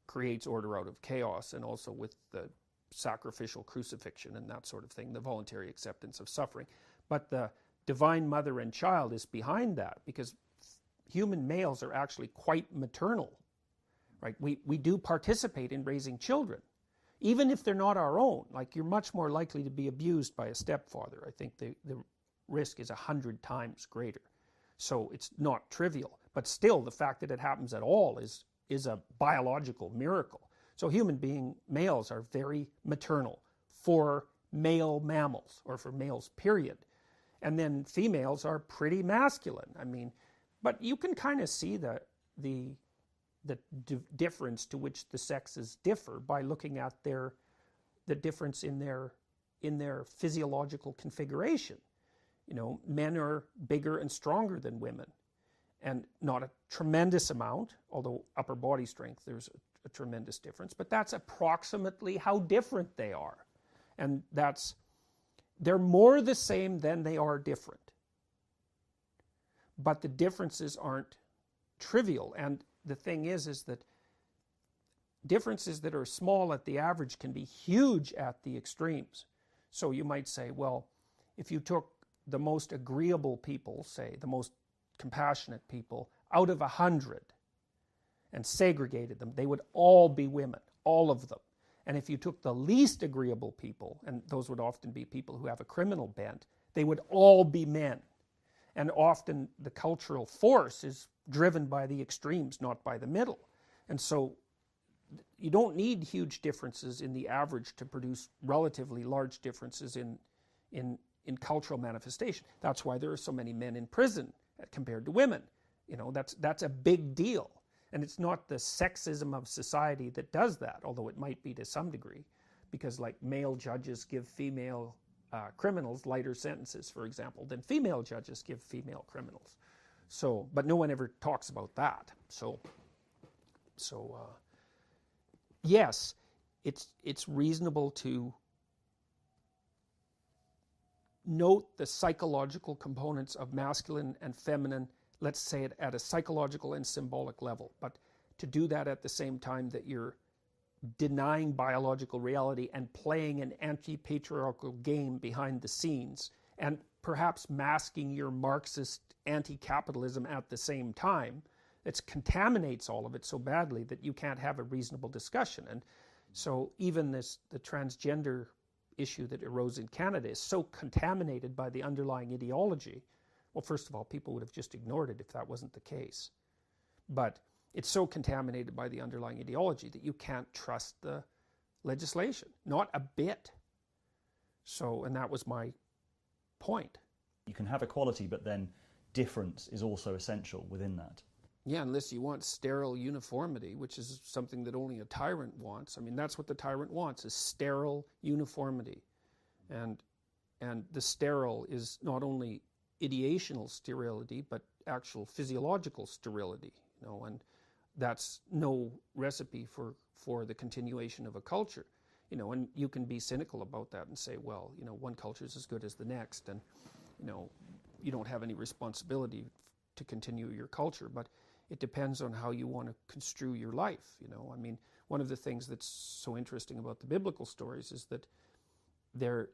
Speaker 3: creates order out of chaos, and also with the sacrificial crucifixion and that sort of thing, the voluntary acceptance of suffering. But the divine mother and child is behind that, because human males are actually quite maternal, right? We do participate in raising children, even if they're not our own. Like, you're much more likely to be abused by a stepfather. I think the risk is 100 times greater. So it's not trivial. But still, the fact that it happens at all is a biological miracle. So human males are very maternal for male mammals, or for males, period. And then females are pretty masculine. I mean, but you can kind of see the difference to which the sexes differ by looking at the difference in their physiological configuration. You know, men are bigger and stronger than women, and not a tremendous amount, although upper body strength, there's a tremendous difference, but that's approximately how different they are. And they're more the same than they are different. But the differences aren't trivial. And the thing is that differences that are small at the average can be huge at the extremes. So you might say, well, if you took the most agreeable people, say, the most compassionate people, out of 100 and segregated them, they would all be women, all of them. And if you took the least agreeable people, and those would often be people who have a criminal bent, they would all be men. And often the cultural force is driven by the extremes, not by the middle. And so you don't need huge differences in the average to produce relatively large differences in cultural manifestation. That's why there are so many men in prison compared to women. You know, that's a big deal. And it's not the sexism of society that does that, although it might be to some degree, because like male judges give female criminals lighter sentences, for example, than female judges give female criminals. So, but no one ever talks about that. So yes, it's reasonable to note the psychological components of masculine and feminine, let's say it at a psychological and symbolic level, but to do that at the same time that you're denying biological reality and playing an anti-patriarchal game behind the scenes, and perhaps masking your Marxist anti-capitalism at the same time, that contaminates all of it so badly that you can't have a reasonable discussion. And so even the transgender issue that arose in Canada is so contaminated by the underlying ideology. Well, first of all, people would have just ignored it if that wasn't the case. But it's so contaminated by the underlying ideology that you can't trust the legislation, not a bit. So, and that was my point.
Speaker 5: You can have equality, but then difference is also essential within that.
Speaker 3: Yeah, unless you want sterile uniformity, which is something that only a tyrant wants. I mean, that's what the tyrant wants, is sterile uniformity. And the sterile is not only ideational sterility, but actual physiological sterility, you know, and that's no recipe for the continuation of a culture, you know. And you can be cynical about that and say, well, you know, one culture is as good as the next, and, you know, you don't have any responsibility to continue your culture. But it depends on how you want to construe your life, you know. I mean, one of the things that's so interesting about the biblical stories is that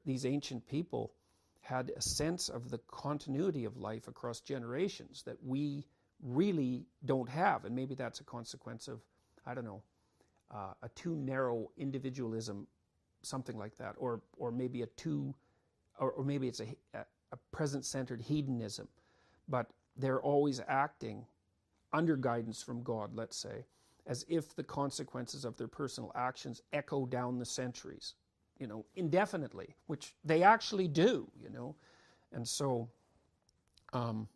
Speaker 3: these ancient people had a sense of the continuity of life across generations that we really don't have. And maybe that's a consequence of, I don't know, a too narrow individualism, something like that, or maybe or maybe it's a present-centered hedonism. But they're always acting under guidance from God, let's say, as if the consequences of their personal actions echo down the centuries indefinitely, which they actually do, And so, and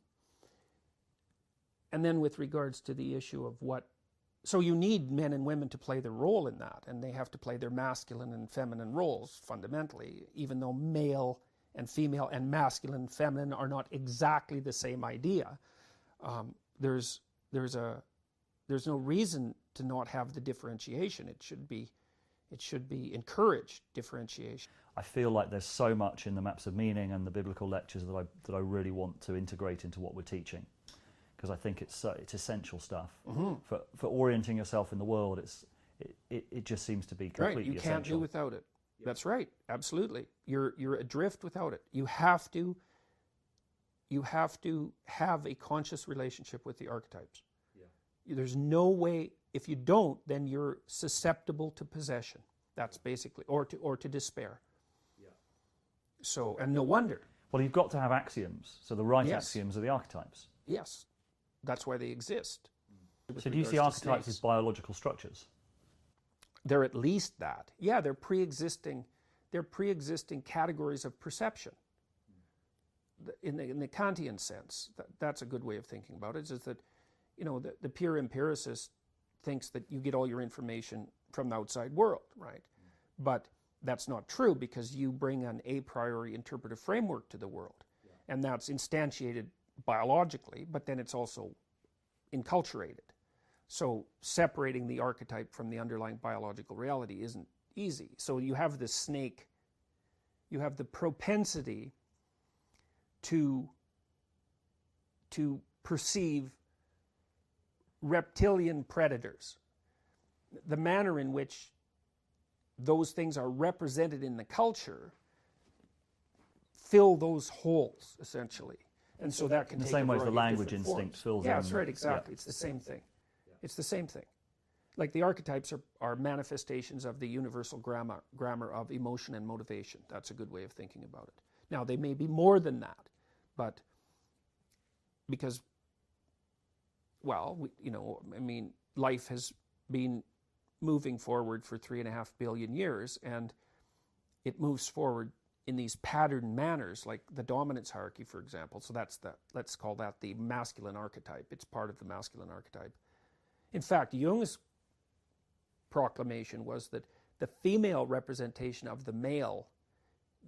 Speaker 3: then with regards to the issue of so you need men and women to play their role in that, and they have to play their masculine and feminine roles fundamentally, even though male and female and masculine and feminine are not exactly the same idea. There's no reason to not have the differentiation. It should be encouraged, differentiation.
Speaker 5: I feel like there's so much in the Maps of Meaning and the biblical lectures that I really want to integrate into what we're teaching, because I think it's essential stuff for orienting yourself in the world. It just seems to be completely
Speaker 3: right. You
Speaker 5: essential.
Speaker 3: can't do without it. That's right. Absolutely. You're adrift without it. You have to have a conscious relationship with the archetypes. Yeah. There's no way. If you don't, then you're susceptible to possession. That's basically, or to despair. Yeah. So, and no wonder.
Speaker 5: Well, you've got to have axioms. So the right axioms are the archetypes.
Speaker 3: Yes. That's why they exist.
Speaker 5: So do you see archetypes as biological structures?
Speaker 3: They're at least that. Yeah, they're pre-existing categories of perception. In the Kantian sense, that's a good way of thinking about it, is that, the pure empiricist thinks that you get all your information from the outside world, right? But that's not true, because you bring an a priori interpretive framework to the world. Yeah. And that's instantiated biologically, but then it's also enculturated. So separating the archetype from the underlying biological reality isn't easy. So you have this snake, you have the propensity to perceive reptilian predators. The manner in which those things are represented in the culture fill those holes, essentially. And so that can
Speaker 5: in the
Speaker 3: take
Speaker 5: same
Speaker 3: a
Speaker 5: way as the
Speaker 3: variety of
Speaker 5: language
Speaker 3: different
Speaker 5: instinct
Speaker 3: forms.
Speaker 5: fills
Speaker 3: Yeah,
Speaker 5: in.
Speaker 3: that's right, exactly. It's the same thing. It's the same thing. Like the archetypes are manifestations of the universal grammar of emotion and motivation. That's a good way of thinking about it. Now, they may be more than that, but because, life has been moving forward for 3.5 billion years, and it moves forward in these patterned manners, like the dominance hierarchy, for example. So let's call that the masculine archetype. It's part of the masculine archetype. In fact, Jung's proclamation was that the female representation of the male,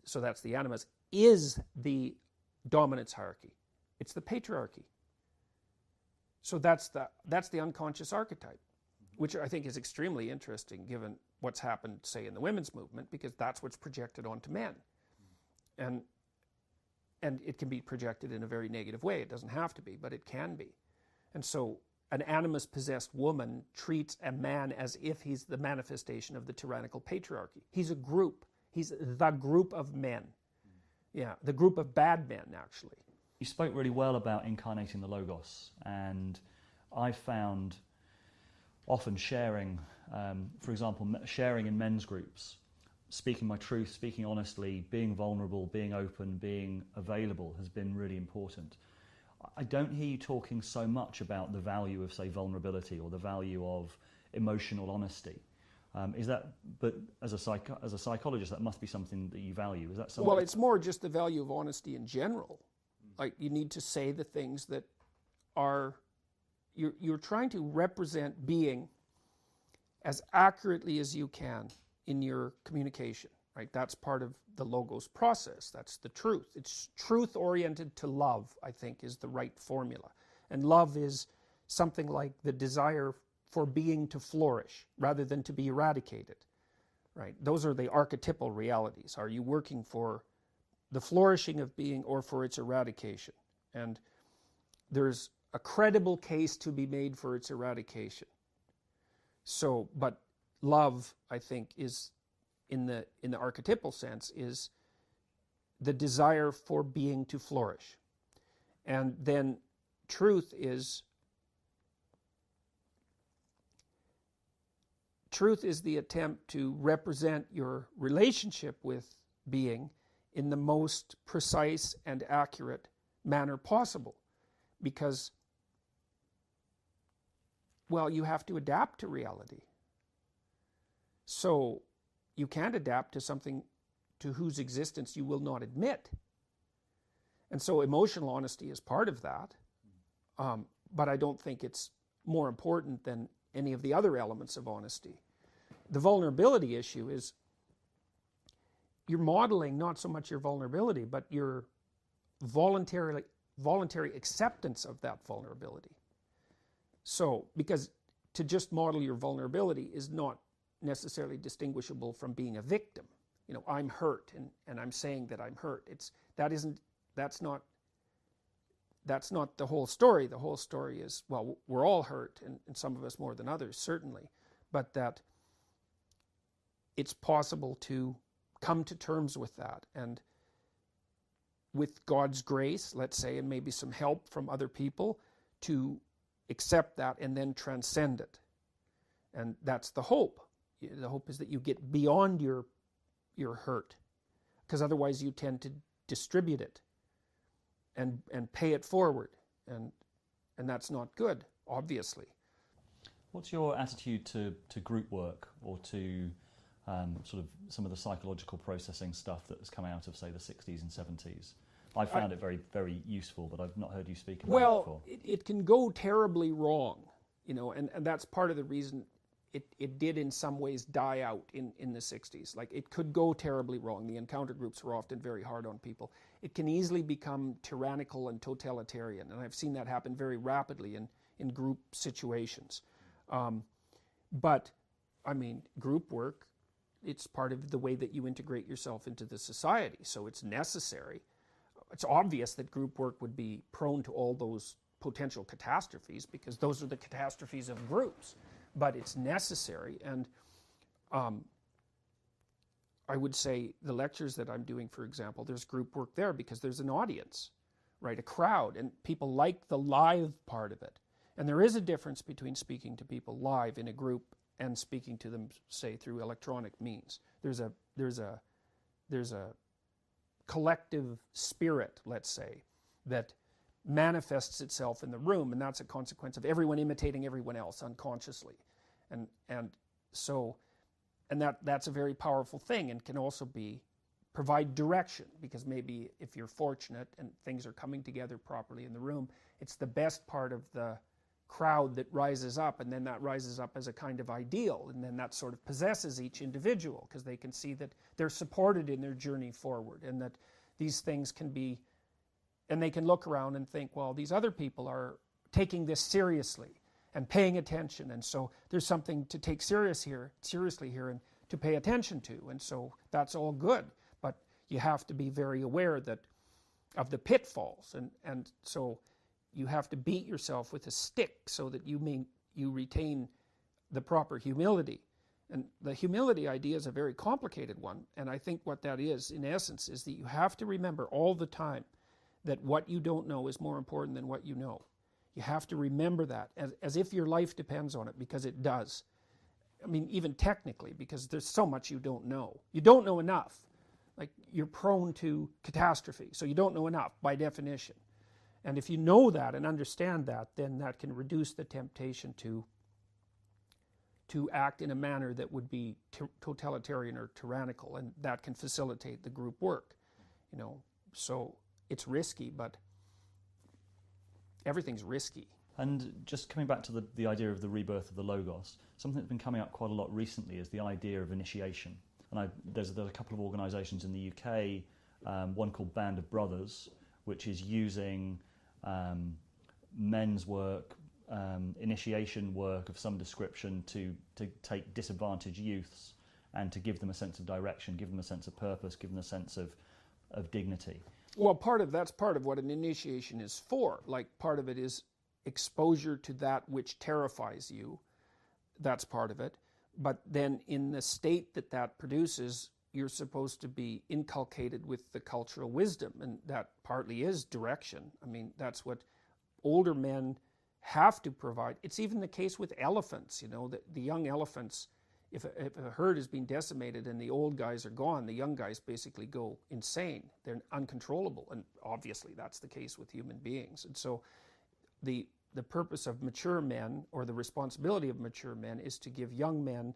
Speaker 3: so that's the animus, is the dominance hierarchy. It's the patriarchy. So that's the unconscious archetype, which I think is extremely interesting given what's happened, say, in the women's movement, because that's what's projected onto men. And it can be projected in a very negative way. It doesn't have to be, but it can be. And so an animus-possessed woman treats a man as if he's the manifestation of the tyrannical patriarchy. He's a group. He's the group of men. Yeah, the group of bad men, actually.
Speaker 5: You spoke really well about incarnating the Logos, and I found often sharing, for example, sharing in men's groups, speaking my truth, speaking honestly, being vulnerable, being open, being available has been really important. I don't hear you talking so much about the value of, say, vulnerability or the value of emotional honesty. But as a psychologist, that must be something that you value. Is that something?
Speaker 3: Well, it's more just the value of honesty in general. Like, you need to say the things that are, you're trying to represent being as accurately as you can in your communication, right? That's part of the Logos process. That's the truth. It's truth-oriented to love, I think, is the right formula. And love is something like the desire for being to flourish rather than to be eradicated, right? Those are the archetypal realities. Are you working for the flourishing of being or for its eradication? And there's a credible case to be made for its eradication. So, but love, I think, is in the archetypal sense, is the desire for being to flourish. And then truth is the attempt to represent your relationship with being in the most precise and accurate manner possible. Because, well, you have to adapt to reality. So you can't adapt to something to whose existence you will not admit. And so emotional honesty is part of that, but I don't think it's more important than any of the other elements of honesty. The vulnerability issue is you're modeling not so much your vulnerability, but your voluntary acceptance of that vulnerability. So, because to just model your vulnerability is not necessarily distinguishable from being a victim. You know, I'm hurt, and I'm saying that I'm hurt. That's not the whole story. The whole story is, well, we're all hurt, and some of us more than others, certainly, but that it's possible to come to terms with that, and with God's grace, let's say, and maybe some help from other people, to accept that and then transcend it. And that's the hope. The hope is that you get beyond your hurt, because otherwise you tend to distribute it and pay it forward, and that's not good, obviously.
Speaker 5: What's your attitude to group work, or to sort of some of the psychological processing stuff that has come out of, say, the 60s and 70s? I found it very, very useful, but I've not heard you speak about it before.
Speaker 3: Well, it can go terribly wrong, you know, and that's part of the reason it did in some ways die out in the 60s. Like, it could go terribly wrong. The encounter groups were often very hard on people. It can easily become tyrannical and totalitarian, and I've seen that happen very rapidly in group situations. But, I mean, group work, it's part of the way that you integrate yourself into the society, so it's necessary. It's obvious that group work would be prone to all those potential catastrophes, because those are the catastrophes of groups. But it's necessary, and I would say the lectures that I'm doing, for example, there's group work there because there's an audience, right, a crowd, and people like the live part of it. And there is a difference between speaking to people live in a group and speaking to them, say, through electronic means. There's a collective spirit, let's say, that manifests itself in the room, and that's a consequence of everyone imitating everyone else unconsciously, and that's a very powerful thing, and can also provide direction, because maybe if you're fortunate and things are coming together properly in the room, it's the best part of the crowd that rises up, and then that rises up as a kind of ideal, and then that sort of possesses each individual, because they can see that they're supported in their journey forward, and that these things can be. And they can look around and think, well, these other people are taking this seriously and paying attention, and so there's something to take seriously here and to pay attention to, and so that's all good. But you have to be very aware of the pitfalls, and so you have to beat yourself with a stick so that you retain the proper humility. And the humility idea is a very complicated one, and I think what that is, in essence, is that you have to remember all the time that what you don't know is more important than what you know. You have to remember that as if your life depends on it, because it does. I mean, even technically, because there's so much you don't know. You don't know enough. Like, you're prone to catastrophe, so you don't know enough by definition. And if you know that and understand that, then that can reduce the temptation to act in a manner that would be totalitarian or tyrannical, and that can facilitate the group work. You know, so it's risky, but everything's risky.
Speaker 5: And just coming back to the idea of the rebirth of the Logos, something that's been coming up quite a lot recently is the idea of initiation. And there's a couple of organisations in the UK, one called Band of Brothers, which is using men's work, initiation work of some description to take disadvantaged youths and to give them a sense of direction, give them a sense of purpose, give them a sense of dignity.
Speaker 3: Well, that's part of what an initiation is for. Like, part of it is exposure to that which terrifies you. That's part of it. But then in the state that produces, you're supposed to be inculcated with the cultural wisdom, and that partly is direction. I mean, that's what older men have to provide. It's even the case with elephants, you know, the young elephants. If a herd has been decimated and the old guys are gone, the young guys basically go insane. They're uncontrollable, and obviously that's the case with human beings. And so the purpose of mature men, or the responsibility of mature men, is to give young men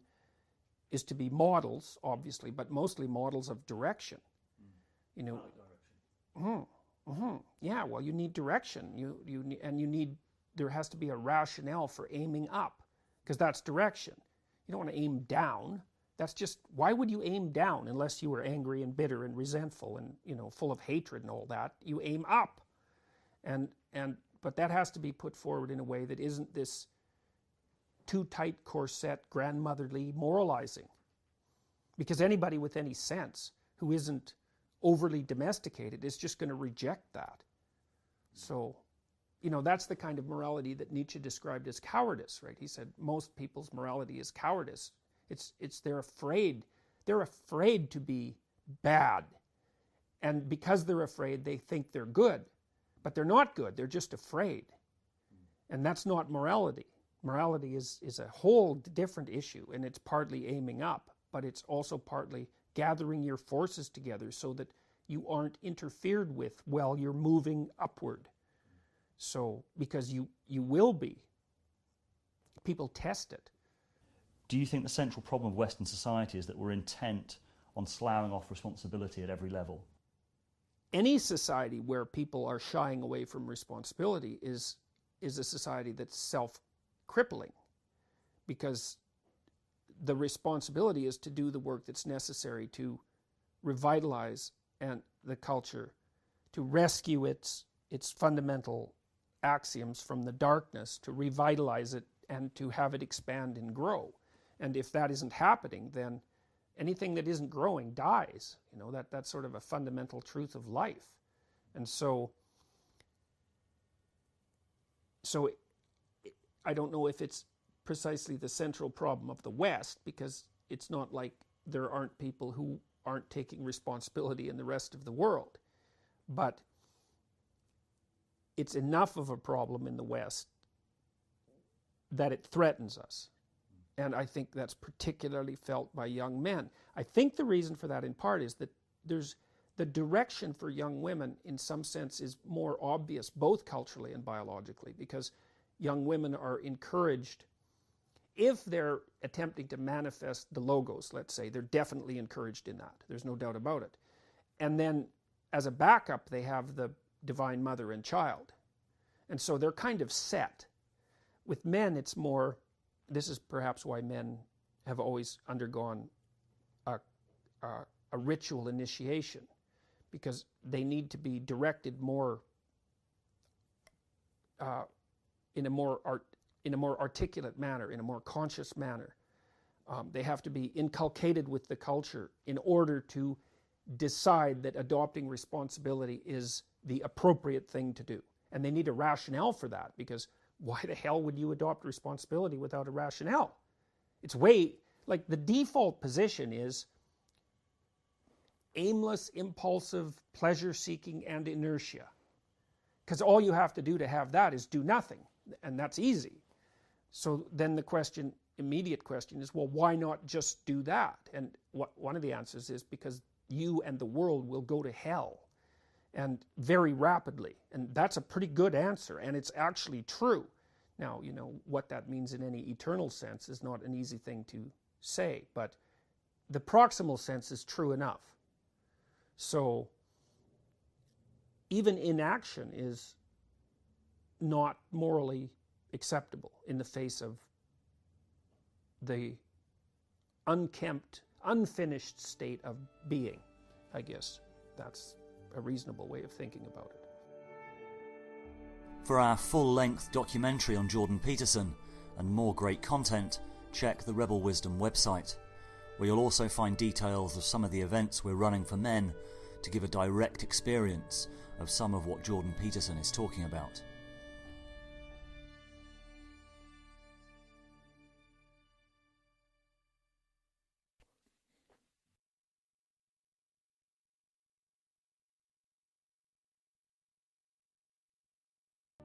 Speaker 3: is to be models, obviously, but mostly models of direction. You know, yeah. Well, you need direction. There has to be a rationale for aiming up, because that's direction. You don't want to aim down. That's just, why would you aim down unless you were angry and bitter and resentful and, you know, full of hatred and all that? You aim up, but that has to be put forward in a way that isn't this too tight corset grandmotherly moralizing, because anybody with any sense who isn't overly domesticated is just going to reject that. So, you know, that's the kind of morality that Nietzsche described as cowardice, right? He said most people's morality is cowardice. It's they're afraid to be bad, and because they're afraid, they think they're good, but they're not good. They're just afraid, and that's not morality. Morality is a whole different issue, and it's partly aiming up, but it's also partly gathering your forces together so that you aren't interfered with while you're moving upward. So, because you will be. People test it.
Speaker 5: Do you think the central problem of Western society is that we're intent on sloughing off responsibility at every level?
Speaker 3: Any society where people are shying away from responsibility is a society that's self-crippling, because the responsibility is to do the work that's necessary to revitalize the culture, to rescue its fundamental axioms from the darkness, to revitalize it and to have it expand and grow. And if that isn't happening, then anything that isn't growing dies. You know, that's sort of a fundamental truth of life. And so I don't know if it's precisely the central problem of the West, because it's not like there aren't people who aren't taking responsibility in the rest of the world. But it's enough of a problem in the West that it threatens us. And I think that's particularly felt by young men. I think the reason for that in part is that there's the direction for young women in some sense is more obvious, both culturally and biologically, because young women are encouraged, if they're attempting to manifest the logos, let's say, they're definitely encouraged in that. There's no doubt about it. And then as a backup, they have the Divine Mother and Child. And so they're kind of set. With men, it's more, this is perhaps why men have always undergone a ritual initiation, because they need to be directed more in a more articulate manner, in a more conscious manner. They have to be inculcated with the culture in order to decide that adopting responsibility is the appropriate thing to do. And they need a rationale for that, because why the hell would you adopt responsibility without a rationale? It's like the default position is aimless, impulsive, pleasure-seeking, and inertia. Because all you have to do to have that is do nothing, and that's easy. So then the immediate question is, well, why not just do that? And one of the answers is because you and the world will go to hell, and very rapidly. And that's a pretty good answer, and it's actually true. Now, you know, what that means in any eternal sense is not an easy thing to say, but the proximal sense is true enough. So even inaction is not morally acceptable in the face of the unkempt, unfinished state of being. I guess that's a reasonable way of thinking about it.
Speaker 5: For our full-length documentary on Jordan Peterson and more great content, check the Rebel Wisdom website, where you'll also find details of some of the events we're running for men to give a direct experience of some of what Jordan Peterson is talking about.